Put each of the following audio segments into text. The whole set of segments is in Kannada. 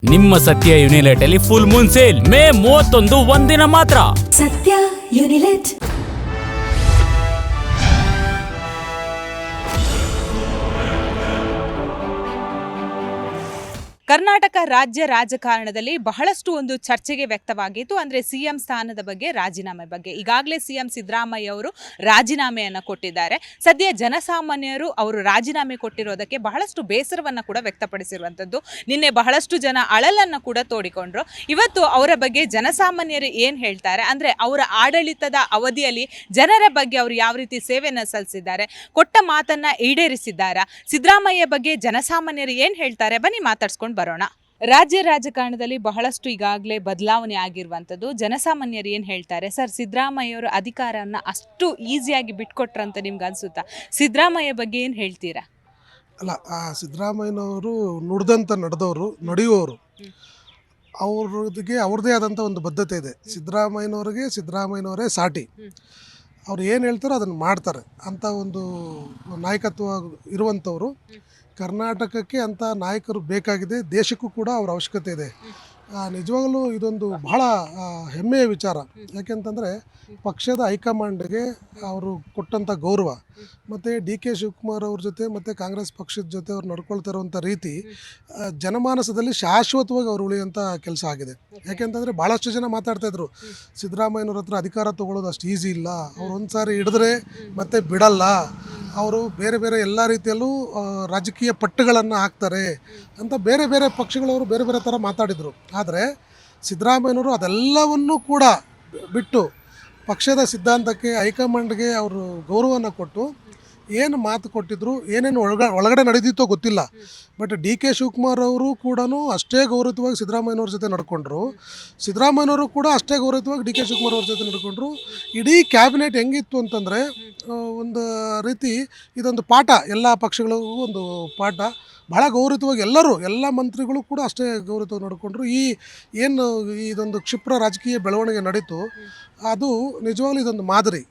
ನಿಮ್ಮ ಸತ್ಯ ಯುನಿಲೆಟ್ ಅಲ್ಲಿ ಫುಲ್ ಮೂನ್ ಸೇಲ್ ಮೇ 31 ಒಂದಿನ ಮಾತ್ರ. ಸತ್ಯ ಯುನಿಲೆಟ್. ಕರ್ನಾಟಕ ರಾಜ್ಯ ರಾಜಕಾರಣದಲ್ಲಿ ಬಹಳಷ್ಟು ಒಂದು ಚರ್ಚೆಗೆ ವ್ಯಕ್ತವಾಗಿತ್ತು. ಅಂದರೆ ಸಿಎಂ ಸ್ಥಾನದ ಬಗ್ಗೆ, ರಾಜೀನಾಮೆ ಬಗ್ಗೆ. ಈಗಾಗಲೇ ಸಿಎಂ ಸಿದ್ದರಾಮಯ್ಯ ಅವರು ರಾಜೀನಾಮೆಯನ್ನು ಕೊಟ್ಟಿದ್ದಾರೆ. ಸದ್ಯ ಜನಸಾಮಾನ್ಯರು ಅವರು ರಾಜೀನಾಮೆ ಕೊಟ್ಟಿರೋದಕ್ಕೆ ಬಹಳಷ್ಟು ಬೇಸರವನ್ನು ಕೂಡ ವ್ಯಕ್ತಪಡಿಸಿರುವಂಥದ್ದು. ನಿನ್ನೆ ಬಹಳಷ್ಟು ಜನ ಅಳಲನ್ನು ಕೂಡ ತೋಡಿಕೊಂಡ್ರು. ಇವತ್ತು ಅವರ ಬಗ್ಗೆ ಜನಸಾಮಾನ್ಯರು ಏನು ಹೇಳ್ತಾರೆ, ಅಂದರೆ ಅವರ ಆಡಳಿತದ ಅವಧಿಯಲ್ಲಿ ಜನರ ಬಗ್ಗೆ ಅವರು ಯಾವ ರೀತಿ ಸೇವೆಯನ್ನು ಸಲ್ಲಿಸಿದ್ದಾರೆ, ಕೊಟ್ಟ ಮಾತನ್ನು ಈಡೇರಿಸಿದ್ದಾರಾ, ಸಿದ್ದರಾಮಯ್ಯ ಬಗ್ಗೆ ಜನಸಾಮಾನ್ಯರು ಏನು ಹೇಳ್ತಾರೆ, ಬನ್ನಿ ಮಾತಾಡ್ಸ್ಕೊಂಡು ಬರೋಣ. ರಾಜ್ಯ ರಾಜಕಾರಣದಲ್ಲಿ ಬಹಳಷ್ಟು ಈಗಾಗಲೇ ಬದಲಾವಣೆ ಆಗಿರುವಂಥದ್ದು. ಜನಸಾಮಾನ್ಯರು ಏನು ಹೇಳ್ತಾರೆ, ಸರ್ ಸಿದ್ದರಾಮಯ್ಯವರು ಅಧಿಕಾರವನ್ನು ಅಷ್ಟು ಈಸಿಯಾಗಿ ಬಿಟ್ಕೊಟ್ರಂತ ನಿಮ್ಗೆ ಅನಿಸುತ್ತಾ? ಸಿದ್ದರಾಮಯ್ಯ ಬಗ್ಗೆ ಏನು ಹೇಳ್ತೀರಾ? ಅಲ್ಲ, ಸಿದ್ದರಾಮಯ್ಯನವರು ನುಡಿದಂಥ ನಡೆಯುವವರು. ಅವ್ರದ್ದೇ ಆದಂಥ ಒಂದು ಬದ್ಧತೆ ಇದೆ. ಸಿದ್ದರಾಮಯ್ಯನವರೇ ಸಾಟಿ. ಅವ್ರು ಏನು ಹೇಳ್ತಾರೋ ಅದನ್ನು ಮಾಡ್ತಾರೆ ಅಂತ ಒಂದು ನಾಯಕತ್ವ ಇರುವಂಥವರು. ಕರ್ನಾಟಕಕ್ಕೆ ಅಂಥ ನಾಯಕರು ಬೇಕಾಗಿದೆ, ದೇಶಕ್ಕೂ ಕೂಡ ಅವರ ಅವಶ್ಯಕತೆ ಇದೆ. ನಿಜವಾಗಲೂ ಇದೊಂದು ಬಹಳ ಹೆಮ್ಮೆಯ ವಿಚಾರ. ಯಾಕೆಂತಂದರೆ ಪಕ್ಷದ ಹೈಕಮಾಂಡ್ಗೆ ಅವರು ಕೊಟ್ಟಂಥ ಗೌರವ ಮತ್ತು ಡಿ ಕೆ ಶಿವಕುಮಾರ್ ಅವ್ರ ಜೊತೆ ಮತ್ತು ಕಾಂಗ್ರೆಸ್ ಪಕ್ಷದ ಜೊತೆ ಅವ್ರು ನಡ್ಕೊಳ್ತಾ ಇರುವಂಥ ರೀತಿ ಜನಮಾನಸದಲ್ಲಿ ಶಾಶ್ವತವಾಗಿ ಅವರು ಉಳಿಯುವಂಥ ಕೆಲಸ ಆಗಿದೆ. ಯಾಕೆಂತಂದರೆ ಭಾಳಷ್ಟು ಜನ ಮಾತಾಡ್ತಾಯಿದ್ರು, ಸಿದ್ದರಾಮಯ್ಯನವ್ರ ಹತ್ರ ಅಧಿಕಾರ ತೊಗೊಳ್ಳೋದು ಅಷ್ಟು ಈಸಿ ಇಲ್ಲ, ಅವ್ರು ಒಂದು ಸಾರಿ ಹಿಡಿದ್ರೆ ಮತ್ತೆ ಬಿಡಲ್ಲ, ಅವರು ಬೇರೆ ಬೇರೆ ಎಲ್ಲ ರೀತಿಯಲ್ಲೂ ರಾಜಕೀಯ ಪಟ್ಟುಗಳನ್ನು ಹಾಕ್ತಾರೆ ಅಂತ ಬೇರೆ ಬೇರೆ ಪಕ್ಷಗಳವರು ಬೇರೆ ಬೇರೆ ಥರ ಮಾತಾಡಿದರು. ಆದರೆ ಸಿದ್ದರಾಮಯ್ಯನವರು ಅದೆಲ್ಲವನ್ನೂ ಕೂಡ ಬಿಟ್ಟು ಪಕ್ಷದ ಸಿದ್ಧಾಂತಕ್ಕೆ, ಹೈಕಮಾಂಡ್ಗೆ ಅವರು ಗೌರವವನ್ನು ಕೊಟ್ಟು ಏನು ಮಾತು ಕೊಟ್ಟಿದ್ರು, ಏನೇನು ಒಳಗಡೆ ನಡೆದಿತ್ತೋ ಗೊತ್ತಿಲ್ಲ. ಬಟ್ ಡಿ ಕೆ ಶಿವಕುಮಾರ್ ಅವರು ಕೂಡ ಅಷ್ಟೇ ಗೌರವವಾಗಿ ಸಿದ್ದರಾಮಯ್ಯನವ್ರ ಜೊತೆ ನಡ್ಕೊಂಡ್ರು. ಸಿದ್ದರಾಮಯ್ಯನವರು ಕೂಡ ಅಷ್ಟೇ ಗೌರವವಾಗಿ ಡಿ ಕೆ ಶಿವಕುಮಾರ್ ಅವ್ರ ಜೊತೆ ನಡ್ಕೊಂಡ್ರು. ಇಡೀ ಕ್ಯಾಬಿನೆಟ್ ಹೆಂಗಿತ್ತು ಅಂತಂದರೆ ಒಂದು ರೀತಿ ಇದೊಂದು ಪಾಠ, ಎಲ್ಲ ಪಕ್ಷಗಳಿಗೂ ಒಂದು ಪಾಠ. ಭಾಳ ಗೌರವವಾಗಿ ಎಲ್ಲ ಮಂತ್ರಿಗಳು ಕೂಡ ಅಷ್ಟೇ ಗೌರವವಾಗಿ ನಡ್ಕೊಂಡ್ರು. ಇದೊಂದು ಕ್ಷಿಪ್ರ ರಾಜಕೀಯ ಬೆಳವಣಿಗೆ ನಡೀತು. ಅದು ನಿಜವಾಗ್ಲೂ ಇದೊಂದು ಮಾದರಿ.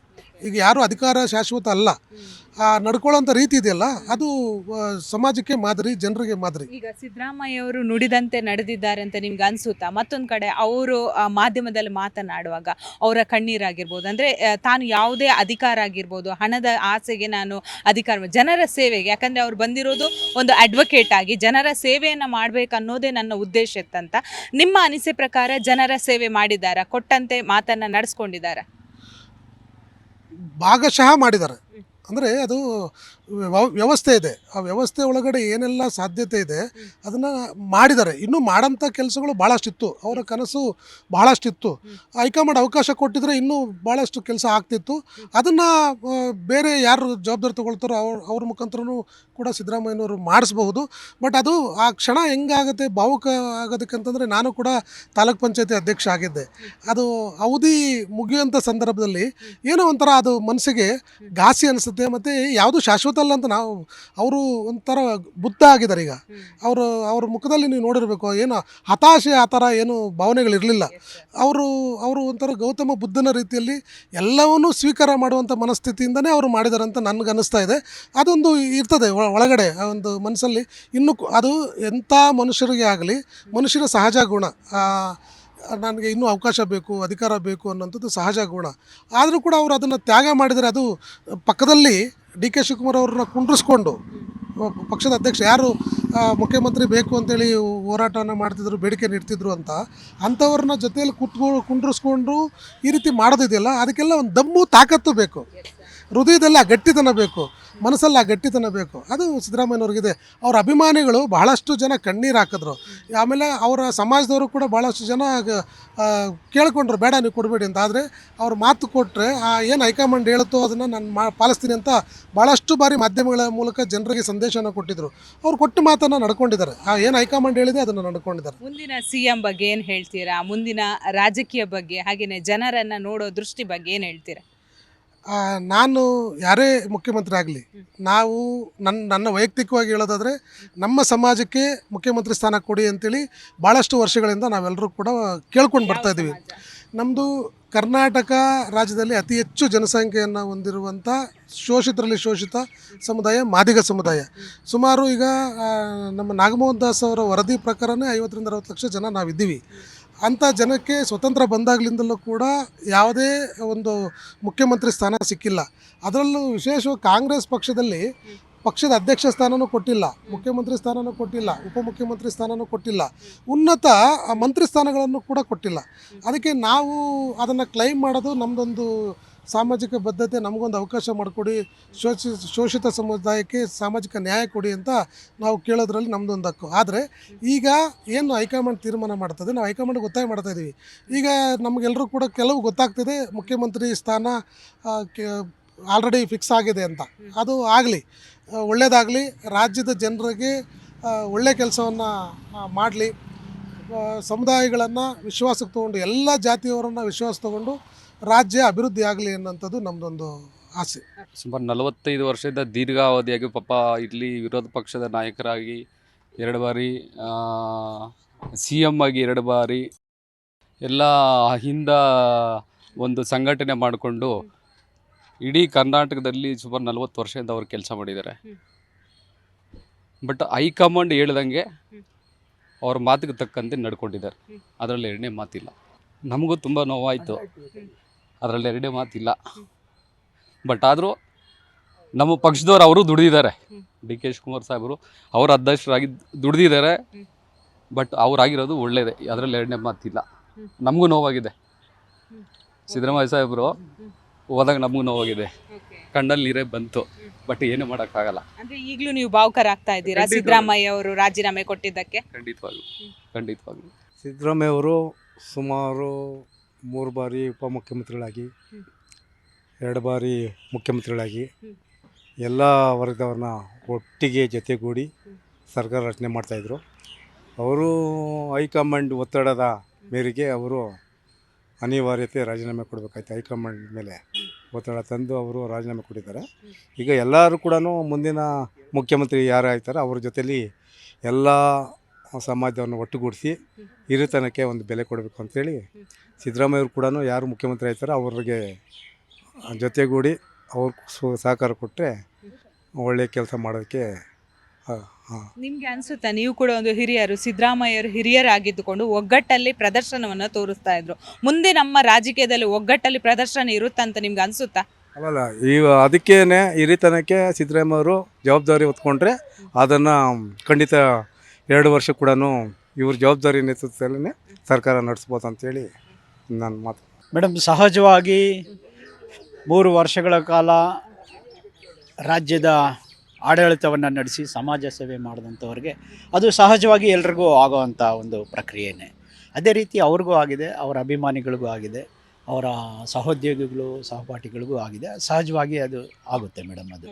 ಈಗ ಯಾರು ಅಧಿಕಾರ ಶಾಶ್ವತ ಅಲ್ಲ, ನಡ್ಕೊಳ್ಳೋಂಥ ರೀತಿ ಇದೆಯಲ್ಲ, ಅದು ಸಮಾಜಕ್ಕೆ ಮಾದರಿ, ಜನರಿಗೆ ಮಾದರಿ. ಈಗ ಸಿದ್ದರಾಮಯ್ಯ ಅವರು ನುಡಿದಂತೆ ನಡೆದಿದ್ದಾರೆ ಅಂತ ನಿಮ್ಗೆ ಅನಿಸುತ್ತಾ? ಮತ್ತೊಂದು ಕಡೆ ಅವರು ಮಾಧ್ಯಮದಲ್ಲಿ ಮಾತನಾಡುವಾಗ ಅವರ ಕಣ್ಣೀರಾಗಿರ್ಬೋದು, ಅಂದರೆ ತಾನು ಯಾವುದೇ ಅಧಿಕಾರ ಆಗಿರ್ಬೋದು, ಹಣದ ಆಸೆಗೆ ನಾನು ಅಧಿಕಾರ, ಜನರ ಸೇವೆಗೆ, ಯಾಕಂದರೆ ಅವ್ರು ಬಂದಿರೋದು ಒಂದು ಅಡ್ವೊಕೇಟ್ ಆಗಿ ಜನರ ಸೇವೆಯನ್ನು ಮಾಡಬೇಕು ಅನ್ನೋದೇ ನನ್ನ ಉದ್ದೇಶ ಇತ್ತಂತ. ನಿಮ್ಮ ಅನಿಸಿಕೆ ಪ್ರಕಾರ ಜನರ ಸೇವೆ ಮಾಡಿದ್ದಾರಾ, ಕೊಟ್ಟಂತೆ ಮಾತನ್ನು ನಡೆಸ್ಕೊಂಡಿದ್ದಾರಾ? ಭಾಗಶಃ ಮಾಡಿದ್ದಾರೆ. ಅಂದರೆ ಅದು ವ್ಯವಸ್ಥೆ ಇದೆ, ಆ ವ್ಯವಸ್ಥೆ ಒಳಗಡೆ ಏನೆಲ್ಲ ಸಾಧ್ಯತೆ ಇದೆ ಅದನ್ನು ಮಾಡಿದ್ದಾರೆ. ಇನ್ನೂ ಮಾಡೋಂಥ ಕೆಲಸಗಳು ಭಾಳಷ್ಟಿತ್ತು, ಅವರ ಕನಸು ಭಾಳಷ್ಟಿತ್ತು. ಹೈಕಮಾಂಡ್ ಅವಕಾಶ ಕೊಟ್ಟಿದ್ರೆ ಇನ್ನೂ ಭಾಳಷ್ಟು ಕೆಲಸ ಆಗ್ತಿತ್ತು. ಅದನ್ನು ಬೇರೆ ಯಾರು ಜವಾಬ್ದಾರಿ ತೊಗೊಳ್ತಾರೋ ಅವ್ರ ಮುಖಾಂತರನೂ ಕೂಡ ಸಿದ್ದರಾಮಯ್ಯನವರು ಮಾಡಿಸ್ಬಹುದು. ಬಟ್ ಅದು ಆ ಕ್ಷಣ ಹೆಂಗಾಗುತ್ತೆ, ಭಾವುಕ ಆಗೋದಕ್ಕಂತಂದರೆ, ನಾನು ಕೂಡ ತಾಲೂಕ್ ಪಂಚಾಯತಿ ಅಧ್ಯಕ್ಷ ಆಗಿದ್ದೆ. ಅದು ಅವಧಿ ಮುಗಿಯುವಂಥ ಸಂದರ್ಭದಲ್ಲಿ ಏನೋ ಒಂಥರ ಅದು ಮನಸ್ಸಿಗೆ ಘಾಸಿ ಅನಿಸುತ್ತೆ. ಮತ್ತು ಯಾವುದು ಶಾಶ್ವತ ಅಲ್ಲ ಅಂತ ಅವರು ಒಂಥರ ಬುದ್ಧ ಆಗಿದ್ದಾರೆ. ಈಗ ಅವ್ರ ಮುಖದಲ್ಲಿ ನೀವು ನೋಡಿರಬೇಕು, ಏನು ಹತಾಶೆ ಆ ಥರ ಏನು ಭಾವನೆಗಳಿರಲಿಲ್ಲ. ಅವರು ಒಂಥರ ಗೌತಮ ಬುದ್ಧನ ರೀತಿಯಲ್ಲಿ ಎಲ್ಲವನ್ನೂ ಸ್ವೀಕಾರ ಮಾಡುವಂಥ ಮನಸ್ಥಿತಿಯಿಂದನೇ ಅವರು ಮಾಡಿದ್ದಾರೆ ಅಂತ ನನಗನ್ನಿಸ್ತಾ ಇದೆ. ಅದೊಂದು ಇರ್ತದೆ ಒಳಗಡೆ ಒಂದು ಮನಸ್ಸಲ್ಲಿ. ಇನ್ನು ಅದು ಎಂಥ ಮನುಷ್ಯರಿಗೆ ಆಗಲಿ, ಮನುಷ್ಯನ ಸಹಜ ಗುಣ. ನನಗೆ ಇನ್ನೂ ಅವಕಾಶ ಬೇಕು, ಅಧಿಕಾರ ಬೇಕು ಅನ್ನೋಂಥದ್ದು ಸಹಜ ಗುಣ. ಆದರೂ ಕೂಡ ಅವರು ಅದನ್ನು ತ್ಯಾಗ ಮಾಡಿದರೆ, ಅದು ಪಕ್ಕದಲ್ಲಿ ಡಿ ಕೆ ಶಿವಕುಮಾರ್ ಅವ್ರನ್ನ ಕುಂಡ್ರಿಸ್ಕೊಂಡು, ಪಕ್ಷದ ಅಧ್ಯಕ್ಷ ಯಾರು ಮುಖ್ಯಮಂತ್ರಿ ಬೇಕು ಅಂತೇಳಿ ಹೋರಾಟವನ್ನು ಮಾಡ್ತಿದ್ರು, ಬೇಡಿಕೆ ನೀಡ್ತಿದ್ರು ಅಂಥವ್ರನ್ನ ಜೊತೆಯಲ್ಲಿ ಕುಂಡ್ರಿಸ್ಕೊಂಡು ಈ ರೀತಿ ಮಾಡೋದಿದೆಯಲ್ಲ, ಅದಕ್ಕೆಲ್ಲ ಒಂದು ದಮ್ಮು ತಾಕತ್ತು ಬೇಕು, ಹೃದಯದಲ್ಲಿ ಆ ಗಟ್ಟಿತನ ಬೇಕು, ಮನಸ್ಸಲ್ಲಿ ಆ ಗಟ್ಟಿತನ ಬೇಕು. ಅದು ಸಿದ್ದರಾಮಯ್ಯನವ್ರಿಗಿದೆ. ಅವ್ರ ಅಭಿಮಾನಿಗಳು ಬಹಳಷ್ಟು ಜನ ಕಣ್ಣೀರು ಹಾಕಿದ್ರು. ಆಮೇಲೆ ಅವರ ಸಮಾಜದವರು ಕೂಡ ಭಾಳಷ್ಟು ಜನ ಕೇಳ್ಕೊಂಡ್ರು, ಬೇಡ ನೀವು ಕೊಡಬೇಡಿ ಅಂತ. ಆದರೆ ಅವ್ರು ಮಾತು ಕೊಟ್ಟರೆ, ಏನು ಹೈಕಮಾಂಡ್ ಹೇಳುತ್ತೋ ಅದನ್ನು ನಾನು ಪಾಲಿಸ್ತೀನಿ ಅಂತ ಭಾಳಷ್ಟು ಬಾರಿ ಮಾಧ್ಯಮಗಳ ಮೂಲಕ ಜನರಿಗೆ ಸಂದೇಶನ ಕೊಟ್ಟಿದ್ದರು. ಅವ್ರು ಕೊಟ್ಟ ಮಾತನ್ನು ನಡ್ಕೊಂಡಿದ್ದಾರೆ. ಏನು ಹೈಕಮಾಂಡ್ ಹೇಳಿದೆ ಅದನ್ನು ನಡ್ಕೊಂಡಿದ್ದಾರೆ. ಮುಂದಿನ ಸಿಎಂ ಬಗ್ಗೆ ಏನು ಹೇಳ್ತೀರಾ? ಮುಂದಿನ ರಾಜಕೀಯ ಬಗ್ಗೆ, ಹಾಗೆಯೇ ಜನರನ್ನು ನೋಡೋ ದೃಷ್ಟಿ ಬಗ್ಗೆ ಏನು ಹೇಳ್ತೀರಾ? ನಾನು ಯಾರೇ ಮುಖ್ಯಮಂತ್ರಿ ಆಗಲಿ, ನಾವು ನನ್ನ ವೈಯಕ್ತಿಕವಾಗಿ ಹೇಳೋದಾದರೆ, ನಮ್ಮ ಸಮಾಜಕ್ಕೆ ಮುಖ್ಯಮಂತ್ರಿ ಸ್ಥಾನ ಕೊಡಿ ಅಂತೇಳಿ ಭಾಳಷ್ಟು ವರ್ಷಗಳಿಂದ ನಾವೆಲ್ಲರೂ ಕೂಡ ಕೇಳ್ಕೊಂಡು ಬರ್ತಾಯಿದ್ದೀವಿ. ನಮ್ಮದು ಕರ್ನಾಟಕ ರಾಜ್ಯದಲ್ಲಿ ಅತಿ ಹೆಚ್ಚು ಜನಸಂಖ್ಯೆಯನ್ನು ಹೊಂದಿರುವಂಥ ಶೋಷಿತರಲ್ಲಿ ಶೋಷಿತ ಸಮುದಾಯ ಮಾದಿಗ ಸಮುದಾಯ. ಸುಮಾರು ಈಗ ನಮ್ಮ ನಾಗಮೋಹನ್ ದಾಸ್ ಅವರ ವರದಿ ಪ್ರಕಾರನೇ 50-60 ಲಕ್ಷ ಜನ ನಾವಿದ್ದೀವಿ. ಅಂಥ ಜನಕ್ಕೆ ಸ್ವತಂತ್ರ ಬಂದಾಗಲಿಂದಲೂ ಕೂಡ ಯಾವುದೇ ಒಂದು ಮುಖ್ಯಮಂತ್ರಿ ಸ್ಥಾನ ಸಿಕ್ಕಿಲ್ಲ. ಅದರಲ್ಲೂ ವಿಶೇಷವಾಗಿ ಕಾಂಗ್ರೆಸ್ ಪಕ್ಷದಲ್ಲಿ ಪಕ್ಷದ ಅಧ್ಯಕ್ಷ ಸ್ಥಾನನೂ ಕೊಟ್ಟಿಲ್ಲ, ಮುಖ್ಯಮಂತ್ರಿ ಸ್ಥಾನನೂ ಕೊಟ್ಟಿಲ್ಲ, ಉಪಮುಖ್ಯಮಂತ್ರಿ ಸ್ಥಾನನೂ ಕೊಟ್ಟಿಲ್ಲ, ಉನ್ನತ ಮಂತ್ರಿ ಸ್ಥಾನಗಳನ್ನು ಕೂಡ ಕೊಟ್ಟಿಲ್ಲ. ಅದಕ್ಕೆ ನಾವು ಅದನ್ನು ಕ್ಲೈಮ್ ಮಾಡೋದು ನಮ್ಮದೊಂದು ಸಾಮಾಜಿಕ ಬದ್ಧತೆ, ನಮಗೊಂದು ಅವಕಾಶ ಮಾಡಿಕೊಡಿ, ಶೋಷಿತ ಸಮುದಾಯಕ್ಕೆ ಸಾಮಾಜಿಕ ನ್ಯಾಯ ಕೊಡಿ ಅಂತ ನಾವು ಕೇಳೋದ್ರಲ್ಲಿ ನಮ್ಮದೊಂದು ಹಕ್ಕು. ಆದರೆ ಈಗ ಏನು ಹೈಕಮಾಂಡ್ ತೀರ್ಮಾನ ಮಾಡ್ತದೆ, ನಾವು ಹೈಕಮಾಂಡ್ಗೆ ಒತ್ತಾಯ ಮಾಡ್ತಾ ಇದ್ದೀವಿ. ಈಗ ನಮಗೆಲ್ಲರೂ ಕೂಡ ಕೆಲವು ಗೊತ್ತಾಗ್ತಿದೆ ಮುಖ್ಯಮಂತ್ರಿ ಸ್ಥಾನ ಆಲ್ರೆಡಿ ಫಿಕ್ಸ್ ಆಗಿದೆ ಅಂತ. ಅದು ಆಗಲಿ, ಒಳ್ಳೆಯದಾಗಲಿ, ರಾಜ್ಯದ ಜನರಿಗೆ ಒಳ್ಳೆಯ ಕೆಲಸವನ್ನು ಮಾಡಲಿ, ಸಮುದಾಯಗಳನ್ನು ವಿಶ್ವಾಸಕ್ಕೆ ತೊಗೊಂಡು, ಎಲ್ಲ ಜಾತಿಯವರನ್ನು ವಿಶ್ವಾಸ ತೊಗೊಂಡು ರಾಜ್ಯ ಅಭಿವೃದ್ಧಿ ಆಗಲಿ ಅನ್ನೋಂಥದ್ದು ನಮ್ಮದೊಂದು ಆಸೆ. ಸುಮಾರು 45 ವರ್ಷದ ದೀರ್ಘಾವಧಿಯಾಗಿ ಪಾಪ ಇಲ್ಲಿ ವಿರೋಧ ಪಕ್ಷದ ನಾಯಕರಾಗಿ 2 ಬಾರಿ, CM ಆಗಿ 2 ಬಾರಿ, ಎಲ್ಲ ಹಿಂದ ಒಂದು ಸಂಘಟನೆ ಮಾಡಿಕೊಂಡು ಇಡೀ ಕರ್ನಾಟಕದಲ್ಲಿ ಸುಮಾರು 40 ವರ್ಷದಿಂದ ಅವರು ಕೆಲಸ ಮಾಡಿದ್ದಾರೆ. ಬಟ್ ಹೈಕಮಾಂಡ್ ಹೇಳ್ದಂಗೆ ಅವ್ರ ಮಾತಿಗೆ ತಕ್ಕಂತೆ ನಡ್ಕೊಂಡಿದ್ದಾರೆ. ಅದರಲ್ಲಿ ಎರಡನೇ ಮಾತಿಲ್ಲ. ನಮಗೂ ತುಂಬ ನೋವಾಯಿತು, ಅದರಲ್ಲಿ ಎರಡನೇ ಮಾತಿಲ್ಲ. ಬಟ್ ಆದರೂ ನಮ್ಮ ಪಕ್ಷದವ್ರು ಅವರು ದುಡಿದಿದ್ದಾರೆ. DK ಶಿವಕುಮಾರ್ ಸಾಹೇಬರು ಅವ್ರ ಅಧ್ಯಕ್ಷರಾಗಿ ದುಡಿದಿದ್ದಾರೆ. ಬಟ್ ಅವರಾಗಿರೋದು ಒಳ್ಳೆಯದೇ, ಅದರಲ್ಲಿ ಎರಡನೇ ಮಾತಿಲ್ಲ. ನಮಗೂ ನೋವಾಗಿದೆ. ಸಿದ್ದರಾಮಯ್ಯ ಸಾಹೇಬರು ಹೋದಾಗ ನಮಗೂ ನೋವಾಗಿದೆ, ಕಣ್ಣಲ್ಲಿ ನೀರೇ ಬಂತು. ಬಟ್ ಏನು ಮಾಡೋಕ್ಕಾಗಲ್ಲ. ಅಂದ್ರೆ ಈಗಲೂ ನೀವು ಭಾವುಕರಾಗ್ತಾ ಇದ್ದೀರಾ ಸಿದ್ದರಾಮಯ್ಯ ಅವರು ರಾಜೀನಾಮೆ ಕೊಟ್ಟಿದ್ದಕ್ಕೆ? ಖಂಡಿತವಾಗ್ಲೂ ಸಿದ್ದರಾಮಯ್ಯ ಅವರು ಸುಮಾರು 3 ಬಾರಿ ಉಪಮುಖ್ಯಮಂತ್ರಿಗಳಾಗಿ, 2 ಬಾರಿ ಮುಖ್ಯಮಂತ್ರಿಗಳಾಗಿ ಎಲ್ಲ ವರ್ಗದವ್ರನ್ನ ಒಟ್ಟಿಗೆ ಜೊತೆಗೂಡಿ ಸರ್ಕಾರ ರಚನೆ ಮಾಡ್ತಾಯಿದ್ರು. ಅವರು ಹೈಕಮಾಂಡ್ ಒತ್ತಡದ ಮೇರೆಗೆ ಅವರು ಅನಿವಾರ್ಯತೆ ರಾಜೀನಾಮೆ ಕೊಡಬೇಕಾಯ್ತು. ಹೈಕಮಾಂಡ್ ಮೇಲೆ ಒತ್ತಡ ತಂದು ಅವರು ರಾಜೀನಾಮೆ ಕೊಟ್ಟಿದ್ದಾರೆ. ಈಗ ಎಲ್ಲರೂ ಕೂಡ ಮುಂದಿನ ಮುಖ್ಯಮಂತ್ರಿ ಯಾರು ಆಯ್ತಾರೆ ಅವ್ರ ಜೊತೆಲಿ ಎಲ್ಲ ಸಮಾಜವನ್ನು ಒಟ್ಟುಗೂಡಿಸಿ ಹಿರಿತನಕ್ಕೆ ಒಂದು ಬೆಲೆ ಕೊಡಬೇಕು ಅಂತೇಳಿ ಸಿದ್ದರಾಮಯ್ಯವ್ರು ಕೂಡ ಯಾರು ಮುಖ್ಯಮಂತ್ರಿ ಆಯ್ತಾರೋ ಅವ್ರಿಗೆ ಜೊತೆಗೂಡಿ ಅವ್ರ ಸಹಕಾರ ಕೊಟ್ಟರೆ ಒಳ್ಳೆಯ ಕೆಲಸ ಮಾಡೋದಕ್ಕೆ. ನಿಮ್ಗೆ ಅನ್ಸುತ್ತಾ, ನೀವು ಕೂಡ ಒಂದು ಹಿರಿಯರು, ಸಿದ್ದರಾಮಯ್ಯರು ಹಿರಿಯರಾಗಿದ್ದುಕೊಂಡು ಒಗ್ಗಟ್ಟಲ್ಲಿ ಪ್ರದರ್ಶನವನ್ನು ತೋರಿಸ್ತಾ ಇದ್ರು, ಮುಂದೆ ನಮ್ಮ ರಾಜಕೀಯದಲ್ಲಿ ಒಗ್ಗಟ್ಟಲ್ಲಿ ಪ್ರದರ್ಶನ ಇರುತ್ತಂತ ನಿಮ್ಗೆ ಅನ್ಸುತ್ತಾ? ಅಲ್ಲಲ್ಲ, ಈಗ ಅದಕ್ಕೇನೆ ಹಿರಿತನಕ್ಕೆ ಸಿದ್ದರಾಮಯ್ಯವರು ಜವಾಬ್ದಾರಿ ಹೊತ್ಕೊಂಡ್ರೆ ಅದನ್ನು ಖಂಡಿತ 2 ವರ್ಷ ಕೂಡ ಇವ್ರ ಜವಾಬ್ದಾರಿ ನೇತೃತ್ವದಲ್ಲೇ ಸರ್ಕಾರ ನಡೆಸ್ಬೋದು ಅಂತೇಳಿ ನನ್ನ ಮಾತು. ಮೇಡಮ್, ಸಹಜವಾಗಿ 3 ವರ್ಷಗಳ ಕಾಲ ರಾಜ್ಯದ ಆಡಳಿತವನ್ನು ನಡೆಸಿ ಸಮಾಜ ಸೇವೆ ಮಾಡಿದಂಥವ್ರಿಗೆ ಅದು ಸಹಜವಾಗಿ ಎಲ್ರಿಗೂ ಆಗೋವಂಥ ಒಂದು ಪ್ರಕ್ರಿಯೆನೇ. ಅದೇ ರೀತಿ ಅವ್ರಿಗೂ ಆಗಿದೆ, ಅವರ ಅಭಿಮಾನಿಗಳಿಗೂ ಆಗಿದೆ, ಅವರ ಸಹೋದ್ಯೋಗಿಗಳು ಸಹಪಾಠಿಗಳಿಗೂ ಆಗಿದೆ. ಸಹಜವಾಗಿ ಅದು ಆಗುತ್ತೆ ಮೇಡಮ್. ಅದು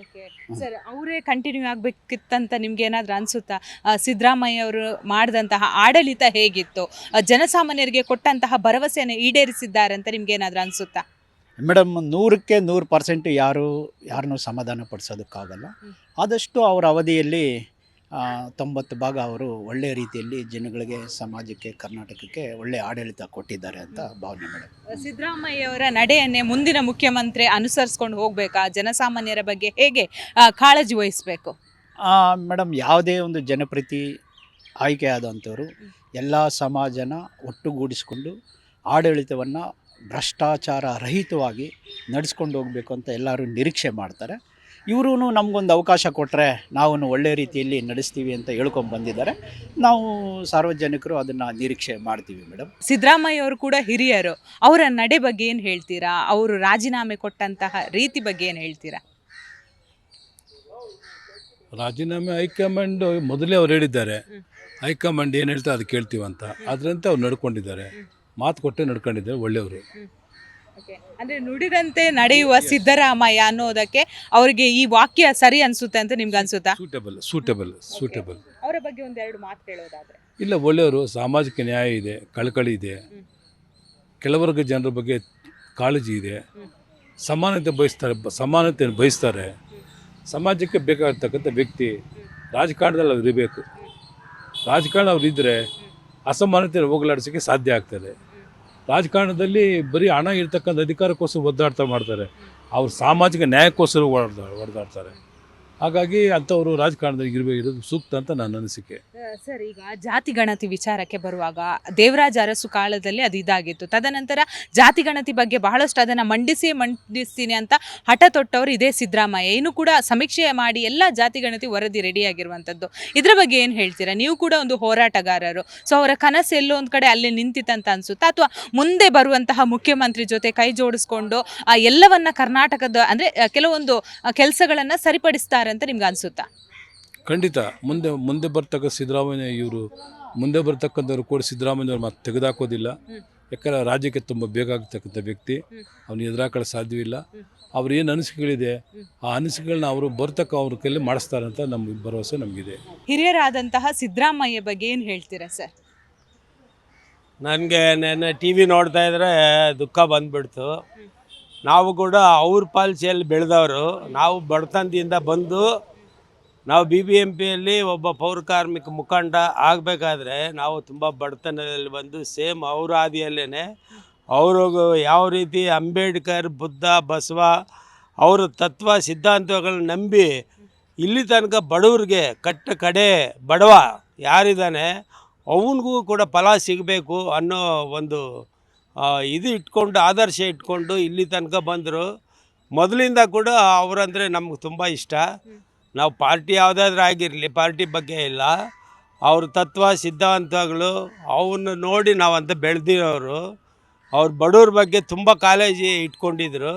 ಸರ್, ಅವರೇ ಕಂಟಿನ್ಯೂ ಆಗಬೇಕಿತ್ತಂತ ನಿಮ್ಗೆ ಏನಾದರೂ ಅನಿಸುತ್ತಾ? ಸಿದ್ದರಾಮಯ್ಯ ಅವರು ಮಾಡಿದಂತಹ ಆಡಳಿತ ಹೇಗಿತ್ತು, ಜನಸಾಮಾನ್ಯರಿಗೆ ಕೊಟ್ಟಂತಹ ಭರವಸೆಯನ್ನು ಈಡೇರಿಸಿದ್ದಾರೆ ಅಂತ ನಿಮ್ಗೆ ಏನಾದರೂ ಅನಿಸುತ್ತಾ? ಮೇಡಮ್, 100ಕ್ಕೆ 100% ಯಾರನ್ನೂ ಸಮಾಧಾನ ಪಡಿಸೋದಕ್ಕಾಗಲ್ಲ. ಆದಷ್ಟು ಅವರ ಅವಧಿಯಲ್ಲಿ 90 ಭಾಗ ಅವರು ಒಳ್ಳೆಯ ರೀತಿಯಲ್ಲಿ ಜನಗಳಿಗೆ, ಸಮಾಜಕ್ಕೆ, ಕರ್ನಾಟಕಕ್ಕೆ ಒಳ್ಳೆಯ ಆಡಳಿತ ಕೊಟ್ಟಿದ್ದಾರೆ ಅಂತ ಭಾವನೆ ಮೇಡಮ್. ಸಿದ್ದರಾಮಯ್ಯ ಅವರ ನಡೆಯನ್ನೇ ಮುಂದಿನ ಮುಖ್ಯಮಂತ್ರಿ ಅನುಸರಿಸ್ಕೊಂಡು ಹೋಗಬೇಕಾ? ಜನಸಾಮಾನ್ಯರ ಬಗ್ಗೆ ಹೇಗೆ ಕಾಳಜಿ ವಹಿಸಬೇಕು ಮೇಡಮ್? ಯಾವುದೇ ಒಂದು ಜನಪ್ರತಿ ಆಯ್ಕೆ ಆದಂಥವರು ಎಲ್ಲ ಸಮಾಜನ ಒಟ್ಟುಗೂಡಿಸ್ಕೊಂಡು ಆಡಳಿತವನ್ನು ಭ್ರಷ್ಟಾಚಾರ ರಹಿತವಾಗಿ ನಡೆಸ್ಕೊಂಡು ಹೋಗಬೇಕು ಅಂತ ಎಲ್ಲರೂ ನಿರೀಕ್ಷೆ ಮಾಡ್ತಾರೆ. ಇವರು ನಮಗೊಂದು ಅವಕಾಶ ಕೊಟ್ಟರೆ ನಾವು ಒಳ್ಳೆಯ ರೀತಿಯಲ್ಲಿ ನಡೆಸ್ತೀವಿ ಅಂತ ಹೇಳ್ಕೊಂಡು ಬಂದಿದ್ದಾರೆ. ನಾವು ಸಾರ್ವಜನಿಕರು ಅದನ್ನು ನಿರೀಕ್ಷೆ ಮಾಡ್ತೀವಿ ಮೇಡಮ್. ಸಿದ್ದರಾಮಯ್ಯ ಅವರು ಕೂಡ ಹಿರಿಯರು, ಅವರ ನಡೆ ಬಗ್ಗೆ ಏನು ಹೇಳ್ತೀರಾ? ಅವರು ರಾಜೀನಾಮೆ ಕೊಟ್ಟಂತಹ ರೀತಿ ಬಗ್ಗೆ ಏನು ಹೇಳ್ತೀರಾ? ರಾಜೀನಾಮೆ ಹೈಕಮಾಂಡ್ ಮೊದಲೇ ಅವ್ರು ಹೇಳಿದ್ದಾರೆ, ಹೈಕಮಾಂಡ್ ಏನು ಹೇಳ್ತಾರೆ ಅದು ಕೇಳ್ತೀವಂತ. ಅದರಂತೆ ಅವ್ರು ನಡ್ಕೊಂಡಿದ್ದಾರೆ, ಮಾತು ಕೊಟ್ಟೆ ನಡ್ಕೊಂಡಿದ್ದಾರೆ, ಒಳ್ಳೆಯವರು. ಅಂದರೆ ನುಡಿದಂತೆ ನಡೆಯುವ ಸಿದ್ದರಾಮಯ್ಯ ಅನ್ನೋದಕ್ಕೆ ಅವರಿಗೆ ಈ ವಾಕ್ಯ ಸರಿ ಅನಿಸುತ್ತೆ ಅಂತ ನಿಮ್ಗೆ ಅನ್ಸುತ್ತಾ? ಸೂಟಬಲ್. ಅವರ ಬಗ್ಗೆ ಒಂದೆರಡು ಮಾತು ಹೇಳೋದಾದ್ರೆ? ಇಲ್ಲ, ಒಳ್ಳೆಯವರು, ಸಾಮಾಜಿಕ ನ್ಯಾಯ ಇದೆ, ಕಳಕಳಿ ಇದೆ, ಕೆಲವರ್ಗ ಜನರ ಬಗ್ಗೆ ಕಾಳಜಿ ಇದೆ, ಸಮಾನತೆ ಬಯಸ್ತಾರೆ. ಸಮಾಜಕ್ಕೆ ಬೇಕಾಗಿರ್ತಕ್ಕಂಥ ವ್ಯಕ್ತಿ ರಾಜಕಾರಣದಲ್ಲಿ ಅವ್ರು ಇರಬೇಕು. ರಾಜಕಾರಣ ಅವ್ರು ಇದ್ದರೆ ಅಸಮಾನತೆಯನ್ನು ಹೋಗಲಾಡಿಸೋಕ್ಕೆ ಸಾಧ್ಯ ಆಗ್ತದೆ. ರಾಜಕಾರಣದಲ್ಲಿ ಬರೀ ಹಣ ಇರ್ತಕ್ಕಂಥ ಅಧಿಕಾರಕ್ಕೋಸ್ಕರ ಒದ್ದಾಡ್ತಾ ಮಾಡ್ತಾರೆ, ಅವ್ರು ಸಾಮಾಜಿಕ ನ್ಯಾಯಕ್ಕೋಸ್ಕರ ಒದ್ದಾಡ್ತಾರೆ. ಹಾಗಾಗಿ ಅಂಥವರು ರಾಜಕಾರಣದಲ್ಲಿ ಇರೋದು ಸೂಕ್ತ ಅಂತ ನನ್ನ ಅನಿಸಿಕೆ. ಸರ್, ಈಗ ಜಾತಿ ಗಣತಿ ವಿಚಾರಕ್ಕೆ ಬರುವಾಗ ದೇವರಾಜ ಅರಸು ಕಾಲದಲ್ಲಿ ಅದು ಇದಾಗಿತ್ತು. ತದನಂತರ ಜಾತಿ ಗಣತಿ ಬಗ್ಗೆ ಬಹಳಷ್ಟು ಅದನ್ನು ಮಂಡಿಸ್ತೀನಿ ಅಂತ ಹಠ ತೊಟ್ಟವರು ಇದೇ ಸಿದ್ದರಾಮಯ್ಯ. ಇನ್ನು ಕೂಡ ಸಮೀಕ್ಷೆ ಮಾಡಿ ಎಲ್ಲ ಜಾತಿ ಗಣತಿ ವರದಿ ರೆಡಿಯಾಗಿರುವಂಥದ್ದು. ಇದರ ಬಗ್ಗೆ ಏನು ಹೇಳ್ತೀರಾ? ನೀವು ಕೂಡ ಒಂದು ಹೋರಾಟಗಾರರು, ಸೊ ಅವರ ಕನಸು ಎಲ್ಲೋ ಒಂದು ಕಡೆ ಅಲ್ಲಿ ನಿಂತಿತ್ತಂತ ಅನಿಸುತ್ತಾ, ಅಥವಾ ಮುಂದೆ ಬರುವಂತಹ ಮುಖ್ಯಮಂತ್ರಿ ಜೊತೆ ಕೈ ಜೋಡಿಸ್ಕೊಂಡು ಎಲ್ಲವನ್ನ ಕರ್ನಾಟಕದ ಅಂದರೆ ಕೆಲವೊಂದು ಕೆಲಸಗಳನ್ನು ಸರಿಪಡಿಸ್ತಾರೆ ಅಂತ ನಿಮ್ಗೆ ಅನಿಸುತ್ತಾ? ಖಂಡಿತ ಮುಂದೆ ಬರ್ತಕ್ಕ ಸಿದ್ದರಾಮಯ್ಯ ಇವರು ಮುಂದೆ ಬರ್ತಕ್ಕಂಥವ್ರು ಕೂಡ ಸಿದ್ದರಾಮಯ್ಯವ್ರು ಮತ್ತೆ ತೆಗೆದುಹಾಕೋದಿಲ್ಲ. ಯಾಕಂದರೆ ರಾಜ್ಯಕ್ಕೆ ತುಂಬ ಬೇಕಾಗ್ತಕ್ಕಂಥ ವ್ಯಕ್ತಿ, ಅವನು ಎದುರಾಕೊಳ್ಳೋ ಸಾಧ್ಯವಿಲ್ಲ. ಅವ್ರು ಏನು ಅನಿಸಿಕೆಗಳಿದೆ ಆ ಅನಿಸಿಕೆಗಳನ್ನ ಅವರು ಅವ್ರ ಕೈಲಿ ಮಾಡಿಸ್ತಾರೆ ಅಂತ ನಮ್ಗೆ ಭರವಸೆ ನಮಗಿದೆ. ಹಿರಿಯರಾದಂತಹ ಸಿದ್ದರಾಮಯ್ಯ ಬಗ್ಗೆ ಏನು ಹೇಳ್ತೀರಾ ಸರ್? ನನಗೆ ನೆನ್ನೆ ಟಿ ವಿ ನೋಡ್ತಾ ಇದ್ರೆ ದುಃಖ ಬಂದ್ಬಿಡ್ತು. ನಾವು ಕೂಡ ಅವ್ರ ಪಾಲಿಸಿಯಲ್ಲಿ ಬೆಳೆದವರು. ನಾವು ಬಡತನದಿಂದ ಬಂದು ನಾವು BBMPಯಲ್ಲಿ ಒಬ್ಬ ಪೌರ ಕಾರ್ಮಿಕ ಮುಖಂಡ ಆಗಬೇಕಾದ್ರೆ ನಾವು ತುಂಬ ಬಡತನದಲ್ಲಿ ಬಂದು ಸೇಮ್ ಅವ್ರ ಹಾದಿಯಲ್ಲೇ ಅವ್ರಿಗೂ ಯಾವ ರೀತಿ ಅಂಬೇಡ್ಕರ್, ಬುದ್ಧ, ಬಸವ ಅವರ ತತ್ವ ಸಿದ್ಧಾಂತಗಳನ್ನ ನಂಬಿ ಇಲ್ಲಿ ತನಕ ಬಡವ್ರಿಗೆ ಕಡೆ ಬಡವ ಯಾರಿದ್ದಾನೆ ಅವನಿಗೂ ಕೂಡ ಫಲ ಸಿಗಬೇಕು ಅನ್ನೋ ಒಂದು ಇದು ಇಟ್ಕೊಂಡು ಆದರ್ಶ ಇಟ್ಕೊಂಡು ಇಲ್ಲಿ ತನಕ ಬಂದರು. ಮೊದಲಿಂದ ಕೂಡ ಅವರಂದರೆ ನಮ್ಗೆ ತುಂಬ ಇಷ್ಟ. ನಾವು ಪಾರ್ಟಿ ಯಾವುದಾದ್ರೂ ಆಗಿರಲಿ, ಪಾರ್ಟಿ ಬಗ್ಗೆ ಇಲ್ಲ, ಅವ್ರ ತತ್ವ ಸಿದ್ಧಾಂತಗಳು ಅವನ್ನ ನೋಡಿ ನಾವಂತ ಬೆಳೆದಿರೋರು. ಅವ್ರ ಬಡವ್ರ ಬಗ್ಗೆ ತುಂಬ ಕಾಳಜಿ ಇಟ್ಕೊಂಡಿದ್ರು.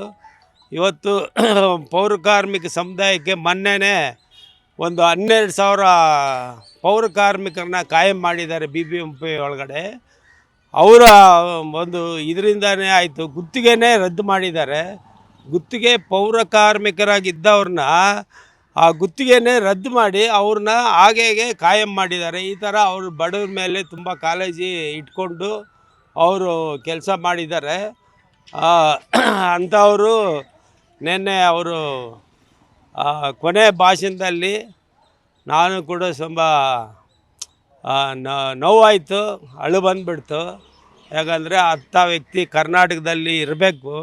ಇವತ್ತು ಪೌರ ಕಾರ್ಮಿಕ ಸಮುದಾಯಕ್ಕೆ ಮೊನ್ನೆನೇ ಒಂದು 12,000 ಪೌರ ಕಾರ್ಮಿಕರನ್ನ ಕಾಯಂ ಮಾಡಿದ್ದಾರೆ BBMP ಒಳಗಡೆ. ಅವರ ಒಂದು ಇದರಿಂದನೇ ಆಯಿತು, ಗುತ್ತಿಗೆನೇ ರದ್ದು ಮಾಡಿದ್ದಾರೆ. ಗುತ್ತಿಗೆ ಪೌರ ಕಾರ್ಮಿಕರಾಗಿದ್ದವ್ರನ್ನ ಆ ಗುತ್ತಿಗೆನೇ ರದ್ದು ಮಾಡಿ ಅವ್ರನ್ನ ಹಾಗೆ ಕಾಯಂ ಮಾಡಿದ್ದಾರೆ. ಈ ಥರ ಅವರು ಬಡವ್ರ ಮೇಲೆ ತುಂಬ ಕಾಳಜಿ ಇಟ್ಕೊಂಡು ಅವರು ಕೆಲಸ ಮಾಡಿದ್ದಾರೆ. ಅಂಥವರು ನಿನ್ನೆ ಅವರು ಕೊನೆ ಭಾಷಣದಲ್ಲಿ ನಾನು ಕೂಡ ತುಂಬ ನೋವಾಯಿತು, ಅಳು ಬಂದುಬಿಡ್ತು. ಯಾಕಂದರೆ ಅಂಥ ವ್ಯಕ್ತಿ ಕರ್ನಾಟಕದಲ್ಲಿ ಇರಬೇಕು.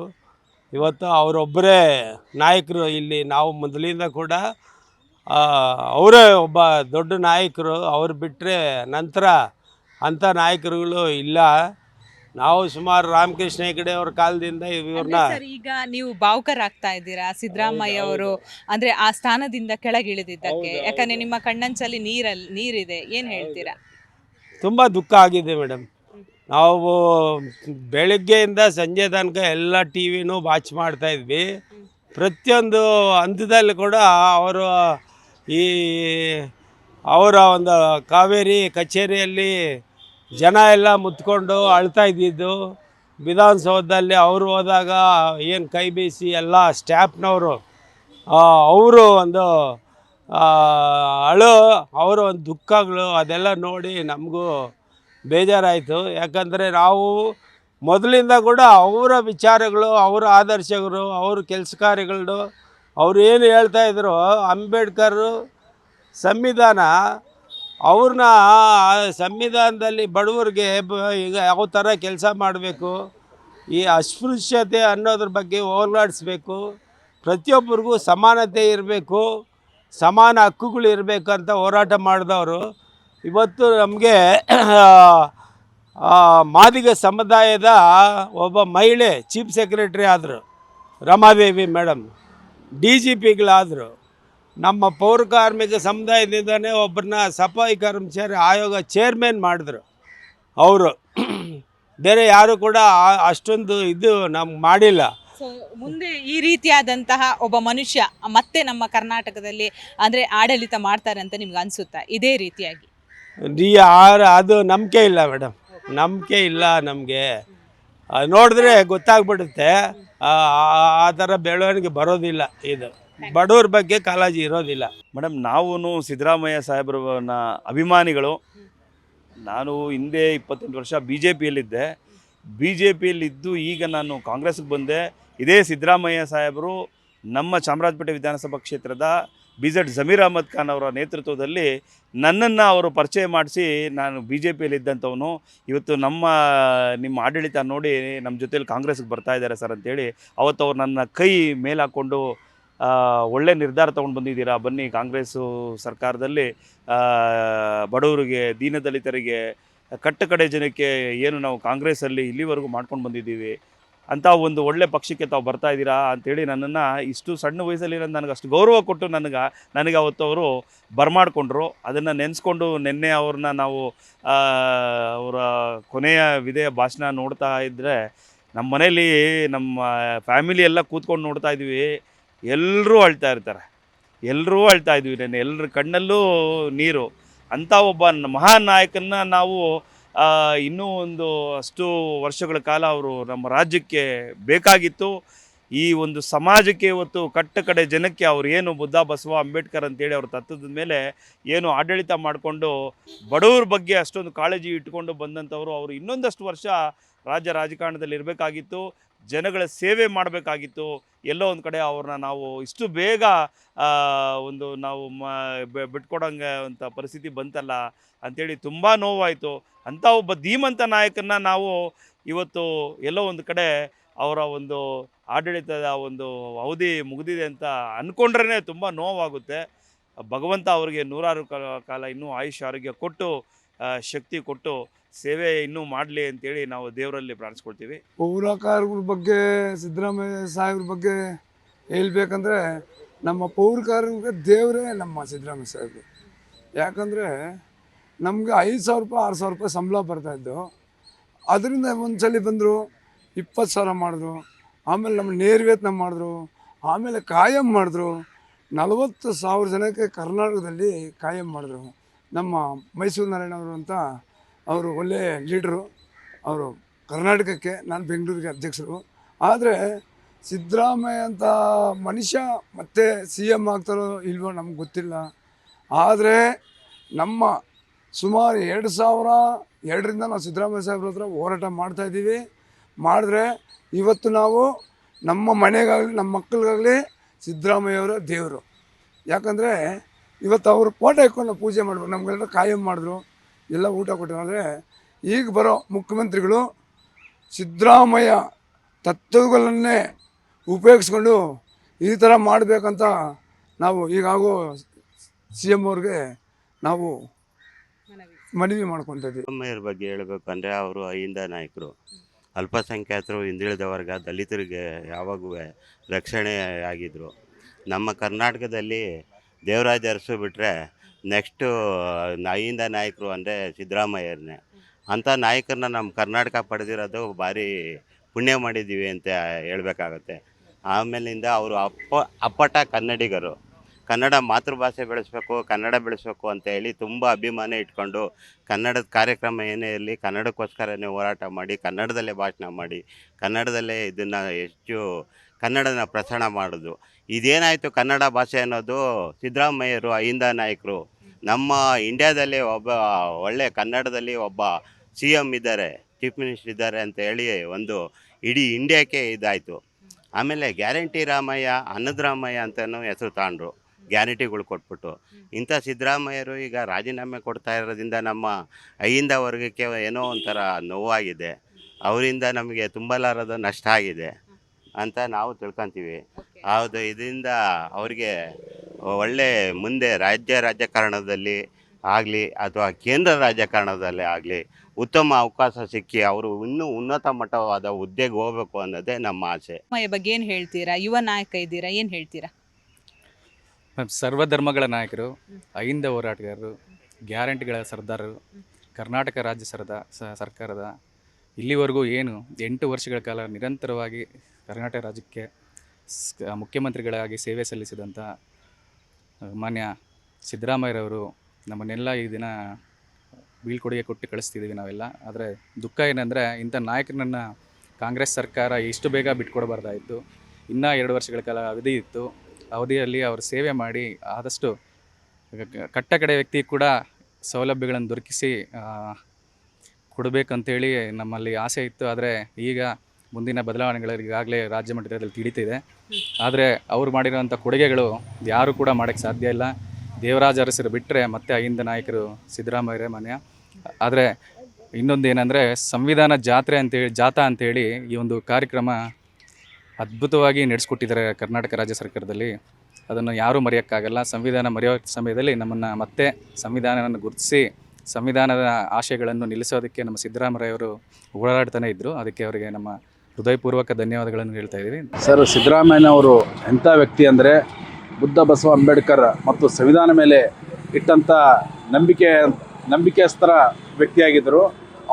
ಇವತ್ತು ಅವರೊಬ್ಬರೇ ನಾಯಕರು ಇಲ್ಲಿ. ನಾವು ಮೊದಲಿಂದ ಕೂಡ ಅವರೇ ಒಬ್ಬ ದೊಡ್ಡ ನಾಯಕರು. ಅವ್ರು ಬಿಟ್ಟರೆ ನಂತರ ಅಂಥ ನಾಯಕರುಗಳು ಇಲ್ಲ. ನಾವು ಸುಮಾರು ರಾಮಕೃಷ್ಣ ಹೆಗಡೆ ಅವ್ರ ಕಾಲದಿಂದ ಇವ್ರನ್ನ. ಈಗ ನೀವು ಭಾವುಕರಾಗ್ತಾ ಇದ್ದೀರಾ ಸಿದ್ದರಾಮಯ್ಯ ಅವರು ಅಂದ್ರೆ ಆ ಸ್ಥಾನದಿಂದ ಕೆಳಗಿಳಿದಿದ್ದಕ್ಕೆ? ಯಾಕಂದ್ರೆ ನಿಮ್ಮ ಕಣ್ಣಂಚಲ್ಲಿ ನೀರಿದೆ, ಏನು ಹೇಳ್ತೀರಾ? ತುಂಬ ದುಃಖ ಆಗಿದೆ ಮೇಡಮ್. ನಾವು ಬೆಳಗ್ಗೆಯಿಂದ ಸಂಜೆ ತನಕ ಎಲ್ಲ ಟಿ ವಿನೂ ವಾಚ್ ಮಾಡ್ತಾಯಿದ್ವಿ. ಪ್ರತಿಯೊಂದು ಹಂತದಲ್ಲಿ ಕೂಡ ಅವರು ಅವರ ಒಂದು ಕಾವೇರಿ ಕಚೇರಿಯಲ್ಲಿ ಜನ ಎಲ್ಲ ಮುತ್ಕೊಂಡು ಅಳ್ತಾ ಇದ್ದಿದ್ದು. ವಿಧಾನಸೌಧದಲ್ಲಿ ಅವರು ಹೋದಾಗ ಏನು ಕೈ ಬೀಸಿ ಎಲ್ಲ ಸ್ಟಾಫ್ನವರು ಅವರು ಒಂದು ಅವರ ಒಂದು ದುಃಖಗಳು ಅದೆಲ್ಲ ನೋಡಿ ನಮಗೂ ಬೇಜಾರಾಯಿತು. ಯಾಕಂದರೆ ನಾವು ಮೊದಲಿಂದ ಕೂಡ ಅವರ ವಿಚಾರಗಳು, ಅವರ ಆದರ್ಶಗಳು, ಅವ್ರ ಕೆಲಸ ಕಾರ್ಯಗಳು, ಅವರು ಏನು ಹೇಳ್ತಾಯಿದ್ರು, ಅಂಬೇಡ್ಕರು ಸಂವಿಧಾನ, ಅವ್ರನ್ನ ಸಂವಿಧಾನದಲ್ಲಿ ಬಡವರಿಗೆ ಈಗ ಯಾವ ಥರ ಕೆಲಸ ಮಾಡಬೇಕು, ಈ ಅಸ್ಪೃಶ್ಯತೆ ಅನ್ನೋದ್ರ ಬಗ್ಗೆ ಹೋರಾಡಿಸ್ಬೇಕು, ಪ್ರತಿಯೊಬ್ಬರಿಗೂ ಸಮಾನತೆ ಇರಬೇಕು, ಸಮಾನ ಹಕ್ಕುಗಳು ಇರಬೇಕು ಅಂತ ಹೋರಾಟ ಮಾಡಿದವರು. ಇವತ್ತು ನಮಗೆ ಮಾದಿಗ ಸಮುದಾಯದ ಒಬ್ಬ ಮಹಿಳೆ ಚೀಫ್ ಸೆಕ್ರೆಟರಿ ಆದರು, ರಮಾದೇವಿ ಮೇಡಮ್, DGPಗಳಾದರು. ನಮ್ಮ ಪೌರ ಕಾರ್ಮಿಕ ಸಮುದಾಯದಿಂದನೇ ಒಬ್ಬರನ್ನ ಸಫಾಯಿ ಕರ್ಮಚಾರಿ ಆಯೋಗ ಚೇರ್ಮನ್ ಮಾಡಿದ್ರು ಅವರು. ಬೇರೆ ಯಾರು ಕೂಡ ಅಷ್ಟೊಂದು ಇದು ನಮ್ಗೆ ಮಾಡಿಲ್ಲ. ಸೊ ಮುಂದೆ ಈ ರೀತಿಯಾದಂತಹ ಒಬ್ಬ ಮನುಷ್ಯ ಮತ್ತೆ ನಮ್ಮ ಕರ್ನಾಟಕದಲ್ಲಿ ಅಂದರೆ ಆಡಳಿತ ಮಾಡ್ತಾರೆ ಅಂತ ನಿಮ್ಗೆ ಅನಿಸುತ್ತಾ? ಇದೇ ರೀತಿಯಾಗಿ ಅದು ನಂಬಿಕೆ ಇಲ್ಲ ಮೇಡಮ್, ನಂಬಿಕೆ ಇಲ್ಲ ನಮಗೆ. ನೋಡಿದ್ರೆ ಗೊತ್ತಾಗ್ಬಿಡುತ್ತೆ. ಆ ಥರ ಬೆಳವಣಿಗೆ ಬರೋದಿಲ್ಲ. ಇದು ಬಡವ್ರ ಬಗ್ಗೆ ಕಾಳಜಿ ಇರೋದಿಲ್ಲ ಮೇಡಮ್. ನಾವು ಸಿದ್ದರಾಮಯ್ಯ ಸಾಹೇಬ್ರನ್ನ ಅಭಿಮಾನಿಗಳು. ನಾನು ಹಿಂದೆ 28 ವರ್ಷ BJPಯಲ್ಲಿದ್ದೆ. BJPಯಲ್ಲಿದ್ದು ಈಗ ನಾನು ಕಾಂಗ್ರೆಸ್ಗೆ ಬಂದೆ. ಇದೇ ಸಿದ್ದರಾಮಯ್ಯ ಸಾಹೇಬರು ನಮ್ಮ ಚಾಮರಾಜಪೇಟೆ ವಿಧಾನಸಭಾ ಕ್ಷೇತ್ರದ BZ ಜಮೀರ್ ಅಹಮದ್ ಖಾನ್ ಅವರ ನೇತೃತ್ವದಲ್ಲಿ ನನ್ನನ್ನು ಅವರು ಪರಿಚಯ ಮಾಡಿಸಿ ನಾನು BJPಯಲ್ಲಿ ಇದ್ದಂಥವನು, ಇವತ್ತು ನಿಮ್ಮ ಆಡಳಿತ ನೋಡಿ ನಮ್ಮ ಜೊತೇಲಿ ಕಾಂಗ್ರೆಸ್ಗೆ ಬರ್ತಾ ಇದ್ದಾರೆ ಸರ್ ಅಂತೇಳಿ ಅವತ್ತು ಅವ್ರು ನನ್ನ ಕೈ ಮೇಲೆ ಹಾಕ್ಕೊಂಡು ಒಳ್ಳೆ ನಿರ್ಧಾರ ತೊಗೊಂಡು ಬಂದಿದ್ದೀರಾ, ಬನ್ನಿ ಕಾಂಗ್ರೆಸ್ಸು ಸರ್ಕಾರದಲ್ಲಿ ಬಡವರಿಗೆ, ದೀನದಲಿತರಿಗೆ, ಕಟ್ಟಕಡೆ ಜನಕ್ಕೆ ಏನು ನಾವು ಕಾಂಗ್ರೆಸ್ಸಲ್ಲಿ ಇಲ್ಲಿವರೆಗೂ ಮಾಡ್ಕೊಂಡು ಬಂದಿದ್ದೀವಿ ಅಂತ ಒಂದು ಒಳ್ಳೆ ಪಕ್ಷಕ್ಕೆ ತಾವು ಬರ್ತಾ ಇದ್ದೀರಾ ಅಂಥೇಳಿ ನನ್ನನ್ನು ಇಷ್ಟು ಸಣ್ಣ ವಯಸ್ಸಲ್ಲಿ ನನಗೆ ಅಷ್ಟು ಗೌರವ ಕೊಟ್ಟು ನನಗೆ ಅವತ್ತು ಅವರು ಬರಮಾಡಿಕೊಂಡ್ರು. ಅದನ್ನು ನೆನೆಸ್ಕೊಂಡು ನಿನ್ನೆ ಅವ್ರನ್ನ ನಾವು ಅವರ ಕೊನೆಯ ವಿಧೇಯ ಭಾಷಣ ನೋಡ್ತಾ ಇದ್ದರೆ ನಮ್ಮ ಮನೇಲಿ ನಮ್ಮ ಫ್ಯಾಮಿಲಿ ಎಲ್ಲ ಕೂತ್ಕೊಂಡು ನೋಡ್ತಾ ಇದ್ವಿ. ಎಲ್ಲರೂ ಅಳ್ತಾ ಇರ್ತಾರೆ, ಎಲ್ಲರೂ ಅಳ್ತಾ ಇದ್ವಿ. ನಾನು ಎಲ್ಲರ ಕಣ್ಣಲ್ಲೂ ನೀರು. ಅಂಥ ಒಬ್ಬ ಮಹಾನ್ ನಾಯಕನ ನಾವು ಇನ್ನೂ ಒಂದು ಅಷ್ಟು ವರ್ಷಗಳ ಕಾಲ ಅವರು ನಮ್ಮ ರಾಜ್ಯಕ್ಕೆ ಬೇಕಾಗಿತ್ತು. ಈ ಒಂದು ಸಮಾಜಕ್ಕೆ ಇವತ್ತು ಕಟ್ಟಕಡೆ ಜನಕ್ಕೆ ಅವ್ರು ಏನು ಬುದ್ಧ ಬಸವ ಅಂಬೇಡ್ಕರ್ ಅಂತೇಳಿ ಅವ್ರ ತತ್ವದ ಮೇಲೆ ಏನು ಆಡಳಿತ ಮಾಡಿಕೊಂಡು ಬಡವ್ರ ಬಗ್ಗೆ ಅಷ್ಟೊಂದು ಕಾಳಜಿ ಇಟ್ಕೊಂಡು ಬಂದಂಥವ್ರು, ಅವರು ಇನ್ನೊಂದಷ್ಟು ವರ್ಷ ರಾಜಕಾರಣದಲ್ಲಿ ಇರಬೇಕಾಗಿತ್ತು, ಜನಗಳ ಸೇವೆ ಮಾಡಬೇಕಾಗಿತ್ತು. ಎಲ್ಲೋ ಒಂದು ಕಡೆ ಅವ್ರನ್ನ ನಾವು ಇಷ್ಟು ಬೇಗ ನಾವು ಬಿಟ್ಕೊಡಂಗೆ ಅಂತ ಪರಿಸ್ಥಿತಿ ಬಂತಲ್ಲ ಅಂಥೇಳಿ ತುಂಬ ನೋವಾಯಿತು. ಅಂಥ ಒಬ್ಬ ಧೀಮಂತ ನಾಯಕನ ನಾವು ಇವತ್ತು ಎಲ್ಲೋ ಒಂದು ಕಡೆ ಅವರ ಒಂದು ಆಡಳಿತದ ಒಂದು ಅವಧಿ ಮುಗಿದಿದೆ ಅಂತ ಅಂದ್ಕೊಂಡ್ರೇ ತುಂಬ ನೋವಾಗುತ್ತೆ. ಭಗವಂತ ಅವರಿಗೆ 100 ಕಾಲ ಇನ್ನೂ ಆಯುಷ್ಯ ಆರೋಗ್ಯ ಕೊಟ್ಟು ಶಕ್ತಿ ಕೊಟ್ಟು ಸೇವೆ ಇನ್ನೂ ಮಾಡಲಿ ಅಂತೇಳಿ ನಾವು ದೇವರಲ್ಲಿ ಪ್ರಾರ್ಥಿಸ್ಕೊಳ್ತೀವಿ. ಪೌರಕಾರಗಳ ಬಗ್ಗೆ, ಸಿದ್ದರಾಮಯ್ಯ ಸಾಹೇಬ್ರ ಬಗ್ಗೆ ಹೇಳ್ಬೇಕಂದ್ರೆ ನಮ್ಮ ಪೌರಕಾರರಿಗೆ ದೇವರೇ ನಮ್ಮ ಸಿದ್ದರಾಮಯ್ಯ ಸಾಹೇಬರು. ಯಾಕಂದರೆ ನಮಗೆ 5,000 ರೂಪಾಯಿ 6,000 ರೂಪಾಯಿ ಸಂಬಳ ಬರ್ತಾಯಿದ್ದು, ಅದರಿಂದ ಒಂದು ಸಲ ಬಂದರು 20,000 ಮಾಡಿದ್ರು, ಆಮೇಲೆ ನಮ್ಮ ನೇರವೇತನ ಮಾಡಿದ್ರು, ಆಮೇಲೆ ಕಾಯಂ ಮಾಡಿದ್ರು. 40,000 ಜನಕ್ಕೆ ಕರ್ನಾಟಕದಲ್ಲಿ ಕಾಯಂ ಮಾಡಿದ್ರು. ನಮ್ಮ ಮೈಸೂರು ನಾರಾಯಣವರು ಅಂತ ಅವರು ಒಳ್ಳೆ ಲೀಡ್ರು, ಅವರು ಕರ್ನಾಟಕಕ್ಕೆ, ನಾನು ಬೆಂಗಳೂರಿಗೆ ಅಧ್ಯಕ್ಷರು. ಆದರೆ ಸಿದ್ದರಾಮಯ್ಯ ಅಂತ ಮನುಷ್ಯ ಮತ್ತೆ CM ಆಗ್ತಾರೋ ಇಲ್ವೋ ನಮ್ಗೆ ಗೊತ್ತಿಲ್ಲ. ಆದರೆ ನಮ್ಮ ಸುಮಾರು 2002ರಿಂದ ನಾವು ಸಿದ್ದರಾಮಯ್ಯ ಸಾಹೇಬ್ರ ಹತ್ರ ಹೋರಾಟ ಮಾಡ್ತಾಯಿದ್ದೀವಿ. ಮಾಡಿದ್ರೆ ಇವತ್ತು ನಾವು ನಮ್ಮ ಮನೆಗಾಗಲಿ ನಮ್ಮ ಮಕ್ಕಳಿಗಾಗಲಿ ಸಿದ್ದರಾಮಯ್ಯವರ ದೇವರು. ಯಾಕಂದರೆ ಇವತ್ತು ಅವರು ಫೋಟೋ ಇಟ್ಕೊಂಡು ಪೂಜೆ ಮಾಡ್ಬೇಕು, ನಮಗೆಲ್ಲ ಕಾಯಂ ಮಾಡಿದ್ರು, ಎಲ್ಲ ಊಟ ಕೊಟ್ಟರು. ಆದರೆ ಈಗ ಬರೋ ಮುಖ್ಯಮಂತ್ರಿಗಳು ಸಿದ್ದರಾಮಯ್ಯ ತತ್ವಗಳನ್ನೇ ಉಪಯೋಗಿಸ್ಕೊಂಡು ಈ ಥರ ಮಾಡಬೇಕಂತ ನಾವು ಈಗಾಗೋ CM ಅವ್ರಿಗೆ ನಾವು ಮನವಿ ಮಾಡ್ಕೊತಾ ಇದ್ದೀವಿ. ಸಿದ್ದರಾಮಯ್ಯರ ಬಗ್ಗೆ ಹೇಳಬೇಕು ಅಂದರೆ ಅವರು ಅಹಿಂದ ನಾಯಕರು, ಅಲ್ಪಸಂಖ್ಯಾತರು, ಹಿಂದುಳಿದ ವರ್ಗ, ದಲಿತರಿಗೆ ಯಾವಾಗೂ ರಕ್ಷಣೆ ಆಗಿದ್ದರು. ನಮ್ಮ ಕರ್ನಾಟಕದಲ್ಲಿ ದೇವರಾಜ ಅರಸು ಬಿಟ್ಟರೆ ನೆಕ್ಸ್ಟು ಅಹಿಂದ ನಾಯಕರು ಅಂದರೆ ಸಿದ್ದರಾಮಯ್ಯರನ್ನೇ. ಅಂಥ ನಾಯಕರನ್ನ ನಮ್ಮ ಕರ್ನಾಟಕ ಪಡೆದಿರೋದು ಭಾರಿ ಪುಣ್ಯ ಮಾಡಿದ್ದೀವಿ ಅಂತ ಹೇಳಬೇಕಾಗತ್ತೆ. ಆಮೇಲಿಂದ ಅವರು ಅಪ್ಪಟ ಕನ್ನಡಿಗರು, ಕನ್ನಡ ಮಾತೃಭಾಷೆ ಬೆಳೆಸಬೇಕು, ಕನ್ನಡ ಬೆಳೆಸಬೇಕು ಅಂತ ಹೇಳಿ ತುಂಬ ಅಭಿಮಾನ ಇಟ್ಕೊಂಡು ಕನ್ನಡದ ಕಾರ್ಯಕ್ರಮ ಏನೇ ಇರಲಿ ಕನ್ನಡಕ್ಕೋಸ್ಕರನೇ ಹೋರಾಟ ಮಾಡಿ, ಕನ್ನಡದಲ್ಲೇ ಭಾಷಣ ಮಾಡಿ, ಕನ್ನಡದಲ್ಲೇ ಇದನ್ನು ಹೆಚ್ಚು ಕನ್ನಡನ ಪ್ರಸಾರ ಮಾಡೋದು. ಇದೇನಾಯಿತು ಕನ್ನಡ ಭಾಷೆ ಅನ್ನೋದು, ಸಿದ್ದರಾಮಯ್ಯರು ಅಹಿಂದ ನಾಯಕರು. ನಮ್ಮ ಇಂಡಿಯಾದಲ್ಲಿ ಒಬ್ಬ ಒಳ್ಳೆ ಕನ್ನಡದಲ್ಲಿ ಒಬ್ಬ CM ಇದ್ದಾರೆ, ಚೀಫ್ ಮಿನಿಸ್ಟರ್ ಇದ್ದಾರೆ ಅಂತ ಹೇಳಿ ಒಂದು ಇಡೀ ಇಂಡಿಯಾಕ್ಕೆ ಇದಾಯಿತು. ಆಮೇಲೆ ಗ್ಯಾರಂಟಿ ರಾಮಯ್ಯ, ಅನ್ನದ ರಾಮಯ್ಯ ಅಂತಲೂ ಹೆಸರು ತಗೊಂಡ್ರು, ಗ್ಯಾರಂಟಿಗಳು ಕೊಟ್ಬಿಟ್ಟು. ಇಂಥ ಸಿದ್ದರಾಮಯ್ಯರು ಈಗ ರಾಜೀನಾಮೆ ಕೊಡ್ತಾ ಇರೋದ್ರಿಂದ ನಮ್ಮ ಅಹಿಂದ ವರ್ಗಕ್ಕೆ ಏನೋ ಒಂಥರ ನೋವಾಗಿದೆ, ಅವರಿಂದ ನಮಗೆ ತುಂಬಲಾರದ ನಷ್ಟ ಆಗಿದೆ ಅಂತ ನಾವು ತಿಳ್ಕೊತೀವಿ. ಹೌದು, ಇದರಿಂದ ಅವರಿಗೆ ಒಳ್ಳೆ ಮುಂದೆ ರಾಜಕಾರಣದಲ್ಲಿ ಆಗಲಿ ಅಥವಾ ಕೇಂದ್ರ ರಾಜಕಾರಣದಲ್ಲೇ ಆಗಲಿ ಉತ್ತಮ ಅವಕಾಶ ಸಿಕ್ಕಿ ಅವರು ಇನ್ನೂ ಉನ್ನತ ಮಟ್ಟವಾದ ಹುದ್ದೆಗೆ ಹೋಗಬೇಕು ಅನ್ನೋದೇ ನಮ್ಮ ಆಸೆ. ಬಗ್ಗೆ ಏನು ಹೇಳ್ತೀರಾ? ಯುವ ನಾಯಕ ಇದ್ದೀರಾ, ಏನು ಹೇಳ್ತೀರಾ? ಸರ್ವಧರ್ಮಗಳ ನಾಯಕರು, ಅಹಿಂದ ಹೋರಾಟಗಾರರು, ಗ್ಯಾರಂಟಿಗಳ ಸರ್ದಾರರು, ಕರ್ನಾಟಕ ರಾಜ್ಯ ಸರ್ಕಾರದ ಇಲ್ಲಿವರೆಗೂ ಏನು 8 ವರ್ಷಗಳ ಕಾಲ ನಿರಂತರವಾಗಿ ಕರ್ನಾಟಕ ರಾಜ್ಯಕ್ಕೆ ಮುಖ್ಯಮಂತ್ರಿಗಳಾಗಿ ಸೇವೆ ಸಲ್ಲಿಸಿದಂಥ ಮಾನ್ಯ ಸಿದ್ದರಾಮಯ್ಯರವರು ನಮ್ಮನ್ನೆಲ್ಲ ಈ ದಿನ ಬೀಳ್ಕೊಡುಗೆ ಕೊಟ್ಟು ಕಳಿಸ್ತಿದ್ದೀವಿ ನಾವೆಲ್ಲ. ಆದರೆ ದುಃಖ ಏನಂದರೆ ಇಂಥ ನಾಯಕರನ್ನು ಕಾಂಗ್ರೆಸ್ ಸರ್ಕಾರ ಇಷ್ಟು ಬೇಗ ಬಿಟ್ಕೊಡಬಾರ್ದಾಯಿತು. ಇನ್ನೂ 2 ವರ್ಷಗಳ ಕಾಲ ಅವಧಿ ಇತ್ತು. ಅವಧಿಯಲ್ಲಿ ಅವರು ಸೇವೆ ಮಾಡಿ ಆದಷ್ಟು ಕಟ್ಟಕಡೆ ವ್ಯಕ್ತಿ ಕೂಡ ಸೌಲಭ್ಯಗಳನ್ನು ದೊರಕಿಸಿ ಕೊಡಬೇಕಂತೇಳಿ ನಮ್ಮಲ್ಲಿ ಆಸೆ ಇತ್ತು. ಆದರೆ ಈಗ ಮುಂದಿನ ಬದಲಾವಣೆಗಳು ಈಗಾಗಲೇ ರಾಜ್ಯ ಮಟ್ಟದಲ್ಲಿ ತಿಳಿತಿದೆ. ಆದರೆ ಅವ್ರು ಮಾಡಿರೋಂಥ ಕೊಡುಗೆಗಳು ಯಾರೂ ಕೂಡ ಮಾಡೋಕ್ಕೆ ಸಾಧ್ಯ ಇಲ್ಲ. ದೇವರಾಜ ಅರಸರು ಬಿಟ್ಟರೆ ಮತ್ತೆ ಅಹಿಂದ ನಾಯಕರು ಸಿದ್ದರಾಮಯ್ಯ ಮಾನ್ಯ. ಆದರೆ ಇನ್ನೊಂದು ಏನಂದರೆ ಸಂವಿಧಾನ ಜಾಥಾ ಅಂತೇಳಿ ಈ ಒಂದು ಕಾರ್ಯಕ್ರಮ ಅದ್ಭುತವಾಗಿ ನಡೆಸ್ಕೊಟ್ಟಿದ್ದಾರೆ ಕರ್ನಾಟಕ ರಾಜ್ಯ ಸರ್ಕಾರದಲ್ಲಿ. ಅದನ್ನು ಯಾರೂ ಮರೆಯೋಕ್ಕಾಗಲ್ಲ. ಸಂವಿಧಾನ ಮರೆಯೋ ಸಮಯದಲ್ಲಿ ನಮ್ಮನ್ನು ಮತ್ತೆ ಸಂವಿಧಾನವನ್ನು ಗುರುತಿಸಿ ಸಂವಿಧಾನದ ಆಶಯಗಳನ್ನು ನಿಲ್ಲಿಸೋದಕ್ಕೆ ನಮ್ಮ ಸಿದ್ದರಾಮಯ್ಯವರು ಓಡಾಡ್ತಾನೆ ಇದ್ದರು. ಅದಕ್ಕೆ ಅವರಿಗೆ ನಮ್ಮ ಹೃದಯಪೂರ್ವಕ ಧನ್ಯವಾದಗಳನ್ನು ಹೇಳ್ತಾ ಇದ್ದೀವಿ. ಸರ್, ಸಿದ್ದರಾಮಯ್ಯನವರು ಎಂಥ ವ್ಯಕ್ತಿ ಅಂದರೆ ಬುದ್ಧ ಬಸವ ಅಂಬೇಡ್ಕರ್ ಮತ್ತು ಸಂವಿಧಾನ ಮೇಲೆ ಇಟ್ಟಂಥ ನಂಬಿಕೆಸ್ತರ ವ್ಯಕ್ತಿಯಾಗಿದ್ದರು.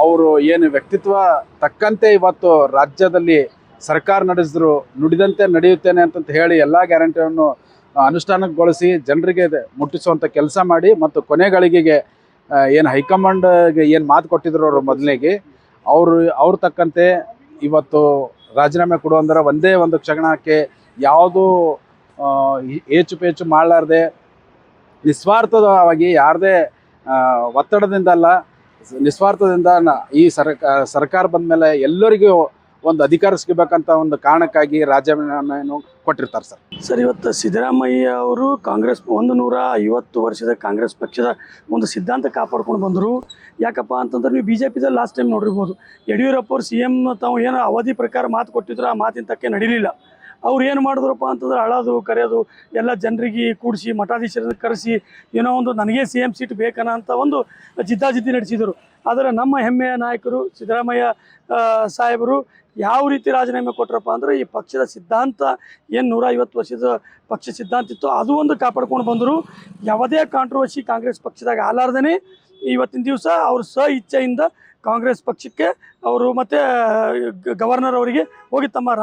ಅವರು ಏನು ವ್ಯಕ್ತಿತ್ವ ತಕ್ಕಂತೆ ಇವತ್ತು ರಾಜ್ಯದಲ್ಲಿ ಸರ್ಕಾರ ನಡೆಸಿದ್ರು. ನುಡಿದಂತೆ ನಡೆಯುತ್ತೇನೆ ಅಂತಂತ ಹೇಳಿ ಎಲ್ಲ ಗ್ಯಾರಂಟಿಯನ್ನು ಅನುಷ್ಠಾನಗೊಳಿಸಿ ಜನರಿಗೆ ಮುಟ್ಟಿಸುವಂಥ ಕೆಲಸ ಮಾಡಿ ಮತ್ತು ಕೊನೆಗಳಿಗೆಗೆ ಏನು ಹೈಕಮಾಂಡ್ಗೆ ಏನು ಮಾತು ಕೊಟ್ಟಿದ್ರು ಅವರು ಮೊದಲಿಗೆ ಅವ್ರು ತಕ್ಕಂತೆ ಇವತ್ತು ರಾಜೀನಾಮೆ ಕೊಡುವಂದ್ರೆ ಒಂದೇ ಒಂದು ಕ್ಷಣಕ್ಕೆ ಯಾವುದೂ ಏಚು ಮಾಡಲಾರ್ದೆ ನಿಸ್ವಾರ್ಥವಾಗಿ ಯಾರದೇ ಒತ್ತಡದಿಂದ ಅಲ್ಲ, ನಿಸ್ವಾರ್ಥದಿಂದ ಈ ಸರ್ಕಾರ ಬಂದ ಮೇಲೆ ಎಲ್ಲರಿಗೂ ಒಂದು ಅಧಿಕಾರ ಸಿಗಬೇಕಂತ ಒಂದು ಕಾರಣಕ್ಕಾಗಿ ರಾಜೀನಾಮೆಯನ್ನು ಕೊಟ್ಟಿರ್ತಾರೆ ಸರ್. ಇವತ್ತು ಸಿದ್ದರಾಮಯ್ಯ ಅವರು ಕಾಂಗ್ರೆಸ್ 150 ವರ್ಷದ ಕಾಂಗ್ರೆಸ್ ಪಕ್ಷದ ಒಂದು ಸಿದ್ಧಾಂತ ಕಾಪಾಡ್ಕೊಂಡು ಬಂದರು. ಯಾಕಪ್ಪ ಅಂತಂದ್ರೆ ನೀವು BJPದಲ್ಲಿ ಲಾಸ್ಟ್ ಟೈಮ್ ನೋಡಿರ್ಬೋದು, ಯಡಿಯೂರಪ್ಪ ಅವರು CM ತಾವು ಏನೋ ಅವಧಿ ಪ್ರಕಾರ ಮಾತು ಕೊಟ್ಟಿದ್ರು, ಆ ಮಾತಿನ ತಕ್ಕೆ ನಡೀಲಿಲ್ಲ. ಅವ್ರು ಏನು ಮಾಡಿದ್ರಪ್ಪ ಅಂತಂದ್ರೆ ಅಳೋದು ಕರೆಯೋದು ಎಲ್ಲ ಜನರಿಗೆ ಕೂಡಿಸಿ ಮಠಾಧೀಶರನ್ನು ಕರೆಸಿ ಏನೋ ಒಂದು ನನಗೆ CM ಸೀಟ್ ಬೇಕನ್ನ ಅಂತ ಒಂದು ಜಿದ್ದಾಜಿದ್ದಿ ನಡೆಸಿದರು. ಆದರೆ ನಮ್ಮ ಹೆಮ್ಮೆಯ ನಾಯಕರು ಸಿದ್ದರಾಮಯ್ಯ ಸಾಹೇಬರು ಯಾವ ರೀತಿ ರಾಜೀನಾಮೆ ಕೊಟ್ಟರಪ್ಪ ಅಂದರೆ ಈ ಪಕ್ಷದ ಸಿದ್ಧಾಂತ ಏನು 150 ವರ್ಷದ ಪಕ್ಷ ಸಿದ್ಧಾಂತ ಇತ್ತು ಅದು ಒಂದು ಕಾಪಾಡ್ಕೊಂಡು ಬಂದರು. ಯಾವುದೇ ಕಾಂಟ್ರವರ್ಸಿ ಕಾಂಗ್ರೆಸ್ ಪಕ್ಷದಾಗ ಆಲಾರ್ದೇ ಇವತ್ತಿನ ದಿವಸ ಅವರು ಇಚ್ಛೆಯಿಂದ ಕಾಂಗ್ರೆಸ್ ಪಕ್ಷಕ್ಕೆ ಅವರು ಮತ್ತು ಗವರ್ನರ್ ಅವರಿಗೆ ಹೋಗಿ ತಮ್ಮ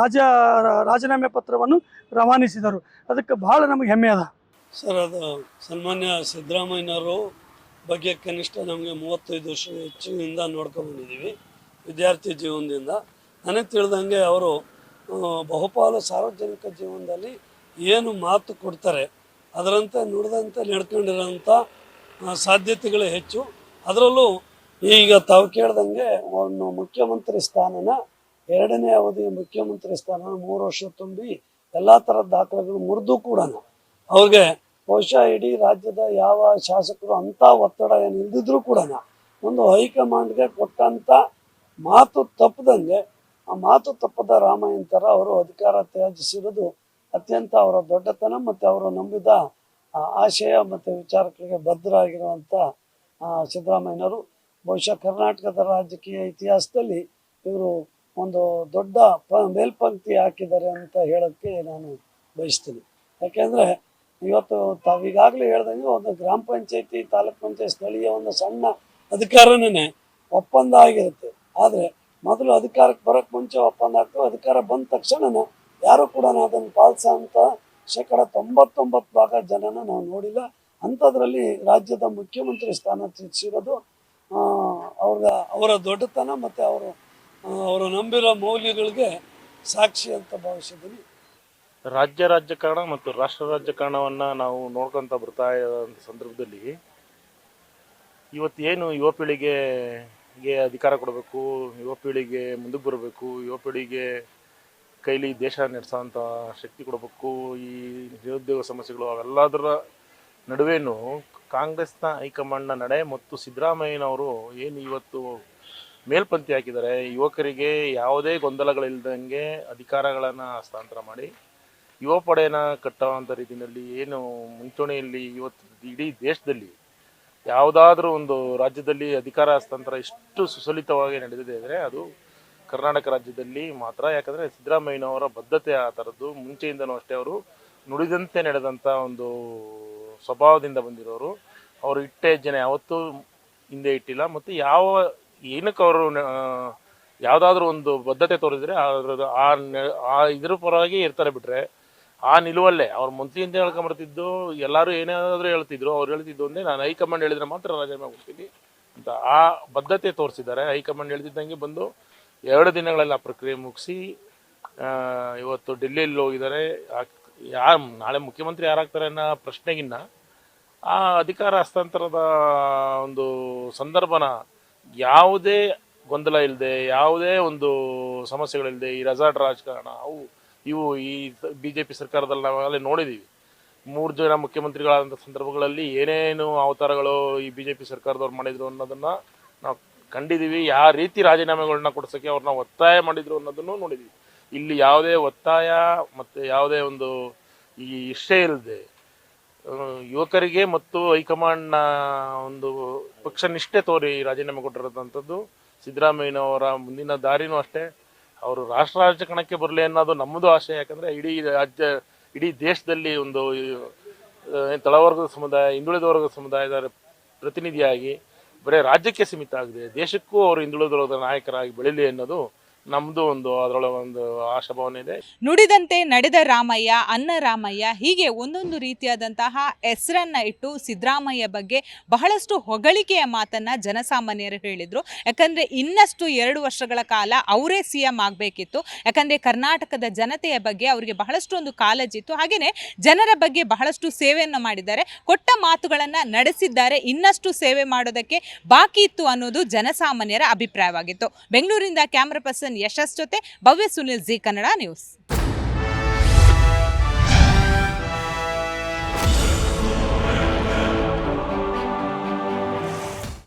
ರಾಜೀನಾಮೆ ಪತ್ರವನ್ನು ರವಾನಿಸಿದರು. ಅದಕ್ಕೆ ಭಾಳ ನಮಗೆ ಹೆಮ್ಮೆ ಅದ ಸರ್. ಅದು ಸನ್ಮಾನ್ಯ ಸಿದ್ದರಾಮಯ್ಯನವರು ಬಗ್ಗೆ ಕನಿಷ್ಠ ನಮಗೆ 35 ವರ್ಷ ಹೆಚ್ಚಿನಿಂದ ನೋಡ್ಕೊಂಡ್ಬಂದಿದ್ದೀವಿ ವಿದ್ಯಾರ್ಥಿ ಜೀವನದಿಂದ. ನನಗೆ ತಿಳಿದಂಗೆ ಅವರು ಬಹುಪಾಲು ಸಾರ್ವಜನಿಕ ಜೀವನದಲ್ಲಿ ಏನು ಮಾತು ಕೊಡ್ತಾರೆ ಅದರಂತೆ ನುಡಿದಂತೆ ನಡ್ಕೊಂಡಿರೋಂಥ ಸಾಧ್ಯತೆಗಳೇ ಹೆಚ್ಚು. ಅದರಲ್ಲೂ ಈಗ ತಾವು ಕೇಳ್ದಂಗೆ ಒಂದು ಮುಖ್ಯಮಂತ್ರಿ ಸ್ಥಾನನ 2ನೇ ಅವಧಿ ಮುಖ್ಯಮಂತ್ರಿ ಸ್ಥಾನನ 3 ವರ್ಷ ತುಂಬಿ ಎಲ್ಲ ಥರದ ದಾಖಲೆಗಳು ಮುರಿದು ಕೂಡ ಅವ್ರಿಗೆ ಬಹುಶಃ ಇಡೀ ರಾಜ್ಯದ ಯಾವ ಶಾಸಕರು ಅಂಥ ಒತ್ತಡ ಏನು ಇಲ್ದಿದ್ರೂ ಕೂಡ ಒಂದು ಹೈಕಮಾಂಡ್ಗೆ ಕೊಟ್ಟಂಥ ಮಾತು ತಪ್ಪದಂಗೆ ಆ ಮಾತು ತಪ್ಪದ ರಾಮಯ್ಯನ ಥರ ಅವರು ಅಧಿಕಾರ ತ್ಯಜಿಸಿರೋದು ಅತ್ಯಂತ ಅವರ ದೊಡ್ಡತನ ಮತ್ತು ಅವರು ನಂಬಿದ ಆಶಯ ಮತ್ತು ವಿಚಾರಗಳಿಗೆ ಬದ್ಧರಾಗಿರುವಂಥ ಸಿದ್ದರಾಮಯ್ಯನವರು ಬಹುಶಃ ಕರ್ನಾಟಕದ ರಾಜಕೀಯ ಇತಿಹಾಸದಲ್ಲಿ ಇವರು ಒಂದು ದೊಡ್ಡ ಮೇಲ್ಪಂಕ್ತಿ ಹಾಕಿದ್ದಾರೆ ಅಂತ ಹೇಳೋಕ್ಕೆ ನಾನು ಬಯಸ್ತೀನಿ. ಯಾಕೆಂದರೆ ಇವತ್ತು ತಾವೀಗಾಗಲೇ ಹೇಳ್ದಂಗೆ ಒಂದು ಗ್ರಾಮ ಪಂಚಾಯತಿ ತಾಲೂಕ್ ಪಂಚಾಯತ್ ಸ್ಥಳೀಯ ಒಂದು ಸಣ್ಣ ಅಧಿಕಾರನೇ ಒಪ್ಪಂದ ಆಗಿರುತ್ತೆ. ಆದರೆ ಮೊದಲು ಅಧಿಕಾರಕ್ಕೆ ಬರೋಕ್ಕೆ ಮುಂಚೆ ಒಪ್ಪಂದ ಆಗ್ತವೆ, ಅಧಿಕಾರ ಬಂದ ತಕ್ಷಣ ಯಾರು ಕೂಡ ಅದನ್ನು ಪಾಲಿಸೋ ಅಂತ 99% ಜನನ ನಾವು ನೋಡಿಲ್ಲ. ಅಂಥದ್ರಲ್ಲಿ ರಾಜ್ಯದ ಮುಖ್ಯಮಂತ್ರಿ ಸ್ಥಾನ ತ್ಯಜಿಸಿರೋದು ಅವರ ದೊಡ್ಡತನ ಮತ್ತು ಅವರು ನಂಬಿರೋ ಮೌಲ್ಯಗಳಿಗೆ ಸಾಕ್ಷಿ ಅಂತ ಭಾವಿಸಿದ್ದೀನಿ. ರಾಜ್ಯ ರಾಜಕಾರಣ ಮತ್ತು ರಾಷ್ಟ್ರ ರಾಜಕಾರಣವನ್ನು ನಾವು ನೋಡ್ಕೊತ ಬರ್ತಾ ಇರೋ ಸಂದರ್ಭದಲ್ಲಿ ಇವತ್ತೇನು ಯುವ ಪೀಳಿಗೆಗೆ ಅಧಿಕಾರ ಕೊಡಬೇಕು, ಯುವ ಪೀಳಿಗೆ ಮುಂದಕ್ಕೆ ಬರಬೇಕು, ಯುವ ಪೀಳಿಗೆ ಕೈಲಿ ದೇಶ ನಡೆಸೋಂಥ ಶಕ್ತಿ ಕೊಡಬೇಕು, ಈ ನಿರುದ್ಯೋಗ ಸಮಸ್ಯೆಗಳು ಅವೆಲ್ಲದರ ನಡುವೆನೂ ಕಾಂಗ್ರೆಸ್ನ ಹೈಕಮಾಂಡ್ನ ನಡೆ ಮತ್ತು ಸಿದ್ದರಾಮಯ್ಯನವರು ಏನು ಇವತ್ತು ಮೇಲ್ಪಂಕ್ತಿ ಹಾಕಿದ್ದಾರೆ, ಯುವಕರಿಗೆ ಯಾವುದೇ ಗೊಂದಲಗಳಿಲ್ದಂಗೆ ಅಧಿಕಾರಗಳನ್ನು ಹಸ್ತಾಂತರ ಮಾಡಿ ಯುವ ಪಡೆನ ಕಟ್ಟುವಂಥ ರೀತಿಯಲ್ಲಿ ಏನು ಮುಂಚೂಣಿಯಲ್ಲಿ ಇವತ್ತು ಇಡೀ ದೇಶದಲ್ಲಿ ಯಾವುದಾದ್ರೂ ಒಂದು ರಾಜ್ಯದಲ್ಲಿ ಅಧಿಕಾರ ಹಸ್ತಾಂತರ ಇಷ್ಟು ಸುಸಲಿತವಾಗಿ ನಡೆದಿದೆ ಅಂದರೆ ಅದು ಕರ್ನಾಟಕ ರಾಜ್ಯದಲ್ಲಿ ಮಾತ್ರ. ಯಾಕಂದರೆ ಸಿದ್ದರಾಮಯ್ಯನವರ ಬದ್ಧತೆ ಆ ಥರದ್ದು. ಮುಂಚೆಯಿಂದನೂ ಅಷ್ಟೇ ಅವರು ನುಡಿದಂತೆ ನಡೆದಂಥ ಒಂದು ಸ್ವಭಾವದಿಂದ ಬಂದಿರೋರು. ಅವರು ಇಟ್ಟ ಹೆಜ್ಜೆನ ಯಾವತ್ತೂ ಹಿಂದೆ ಇಟ್ಟಿಲ್ಲ. ಮತ್ತು ಏನಕ್ಕೆ ಅವರು ಯಾವುದಾದ್ರೂ ಒಂದು ಬದ್ಧತೆ ತೋರಿದ್ರೆ ಇದ್ರ ಪರವಾಗಿ ಇರ್ತಾರೆ. ಬಿಟ್ಟರೆ ಆ ನಿಲುವಲ್ಲೇ ಅವ್ರು ಮುಂಚೆಯಿಂದ ಹೇಳ್ಕೊಂಬರ್ತಿದ್ದು, ಎಲ್ಲರೂ ಏನಾದರೂ ಹೇಳ್ತಿದ್ರು, ಅವ್ರು ಹೇಳ್ತಿದ್ದು ಒಂದೇ, ನಾನು ಹೈಕಮಾಂಡ್ ಹೇಳಿದ್ರೆ ಮಾತ್ರ ರಾಜೀನಾಮೆ ಕೊಡ್ತೀನಿ ಅಂತ ಆ ಬದ್ಧತೆ ತೋರಿಸಿದ್ದಾರೆ. ಹೈಕಮಾಂಡ್ ಹೇಳ್ತಿದ್ದಂಗೆ ಬಂದು 2 ದಿನಗಳಲ್ಲಿ ಆ ಪ್ರಕ್ರಿಯೆ ಮುಗಿಸಿ ಇವತ್ತು ಡೆಲ್ಲಿಯಲ್ಲಿ ಹೋಗಿದ್ದಾರೆ. ನಾಳೆ ಮುಖ್ಯಮಂತ್ರಿ ಯಾರಾಗ್ತಾರೆ ಅನ್ನೋ ಪ್ರಶ್ನೆಗಿನ್ನ ಆ ಅಧಿಕಾರ ಹಸ್ತಾಂತರದ ಒಂದು ಸಂದರ್ಭನ ಯಾವುದೇ ಗೊಂದಲ ಇಲ್ಲದೆ, ಯಾವುದೇ ಒಂದು ಸಮಸ್ಯೆಗಳಿಲ್ಲದೆ ಈ ರೆಸಾರ್ಟ್ ರಾಜಕಾರಣ ಇವು ಈ BJP ಸರ್ಕಾರದಲ್ಲಿ ನಾವಾಗಲೇ ನೋಡಿದ್ದೀವಿ. 3 ಜನ ಮುಖ್ಯಮಂತ್ರಿಗಳಾದಂಥ ಸಂದರ್ಭಗಳಲ್ಲಿ ಏನೇನು ಅವತಾರಗಳು ಈ BJP ಸರ್ಕಾರದವ್ರು ಮಾಡಿದ್ರು ಅನ್ನೋದನ್ನು ನಾವು ಕಂಡಿದ್ದೀವಿ. ಯಾವ ರೀತಿ ರಾಜೀನಾಮೆಗಳನ್ನ ಕೊಡ್ಸೋಕ್ಕೆ ಅವ್ರನ್ನ ಒತ್ತಾಯ ಮಾಡಿದ್ರು ಅನ್ನೋದನ್ನು ನೋಡಿದ್ದೀವಿ. ಇಲ್ಲಿ ಯಾವುದೇ ಒತ್ತಾಯ ಮತ್ತು ಯಾವುದೇ ಒಂದು ಈ ಇಷ್ಟೇ ಇಲ್ಲದೆ ಯುವಕರಿಗೆ ಮತ್ತು ಹೈಕಮಾಂಡ್ನ ಒಂದು ಪಕ್ಷ ನಿಷ್ಠೆ ತೋರಿ ರಾಜೀನಾಮೆ ಕೊಟ್ಟಿರೋದಂಥದ್ದು. ಸಿದ್ದರಾಮಯ್ಯನವರ ಮುಂದಿನ ದಾರಿನೂ ಅಷ್ಟೇ, ಅವರು ರಾಷ್ಟ್ರ ರಾಜಕಾರಣಕ್ಕೆ ಬರಲಿ ಅನ್ನೋದು ನಮ್ಮದು ಆಶೆ. ಯಾಕಂದರೆ ಇಡೀ ದೇಶದಲ್ಲಿ ಒಂದು ತಳವರ್ಗದ ಸಮುದಾಯ, ಹಿಂದುಳಿದ ವರ್ಗದ ಸಮುದಾಯದ ಪ್ರತಿನಿಧಿಯಾಗಿ ಬರೀ ರಾಜ್ಯಕ್ಕೆ ಸೀಮಿತ ಆಗದೆ ದೇಶಕ್ಕೂ ಅವರು ಹಿಂದುಳಿದ ವರ್ಗದ ನಾಯಕರಾಗಿ ಬೆಳೀಲಿ ಅನ್ನೋದು ನಮ್ಮದು ಅದರೊಳಗೆ ಒಂದು ಆಶಾಭಾವನೆ ಇದೆ. ನುಡಿದಂತೆ ನಡೆದ ರಾಮಯ್ಯ, ಅನ್ನ ರಾಮಯ್ಯ, ಹೀಗೆ ಒಂದೊಂದು ರೀತಿಯಾದಂತಹ ಹೆಸರನ್ನ ಇಟ್ಟು ಸಿದ್ದರಾಮಯ್ಯ ಬಗ್ಗೆ ಬಹಳಷ್ಟು ಹೊಗಳಿಕೆಯ ಮಾತನ್ನ ಜನಸಾಮಾನ್ಯರು ಹೇಳಿದ್ರು. ಯಾಕಂದ್ರೆ ಇನ್ನಷ್ಟು 2 ವರ್ಷಗಳ ಕಾಲ ಅವರೇ CM ಆಗಬೇಕಿತ್ತು. ಯಾಕಂದ್ರೆ ಕರ್ನಾಟಕದ ಜನತೆಯ ಬಗ್ಗೆ ಅವರಿಗೆ ಬಹಳಷ್ಟು ಒಂದು ಕಾಳಜಿತ್ತು. ಹಾಗೇನೆ ಜನರ ಬಗ್ಗೆ ಬಹಳಷ್ಟು ಸೇವೆಯನ್ನು ಮಾಡಿದ್ದಾರೆ, ಕೊಟ್ಟ ಮಾತುಗಳನ್ನ ನಡೆಸಿದ್ದಾರೆ, ಇನ್ನಷ್ಟು ಸೇವೆ ಮಾಡೋದಕ್ಕೆ ಬಾಕಿ ಇತ್ತು ಅನ್ನೋದು ಜನಸಾಮಾನ್ಯರ ಅಭಿಪ್ರಾಯವಾಗಿತ್ತು. ಬೆಂಗಳೂರಿಂದ ಕ್ಯಾಮರಾ ಪರ್ಸನ್ ಯಶಸ್ ಜೊತೆ ಭವ್ಯ ಸುನಿಲ್, ಜಿ ಕನ್ನಡ ನ್ಯೂಸ್.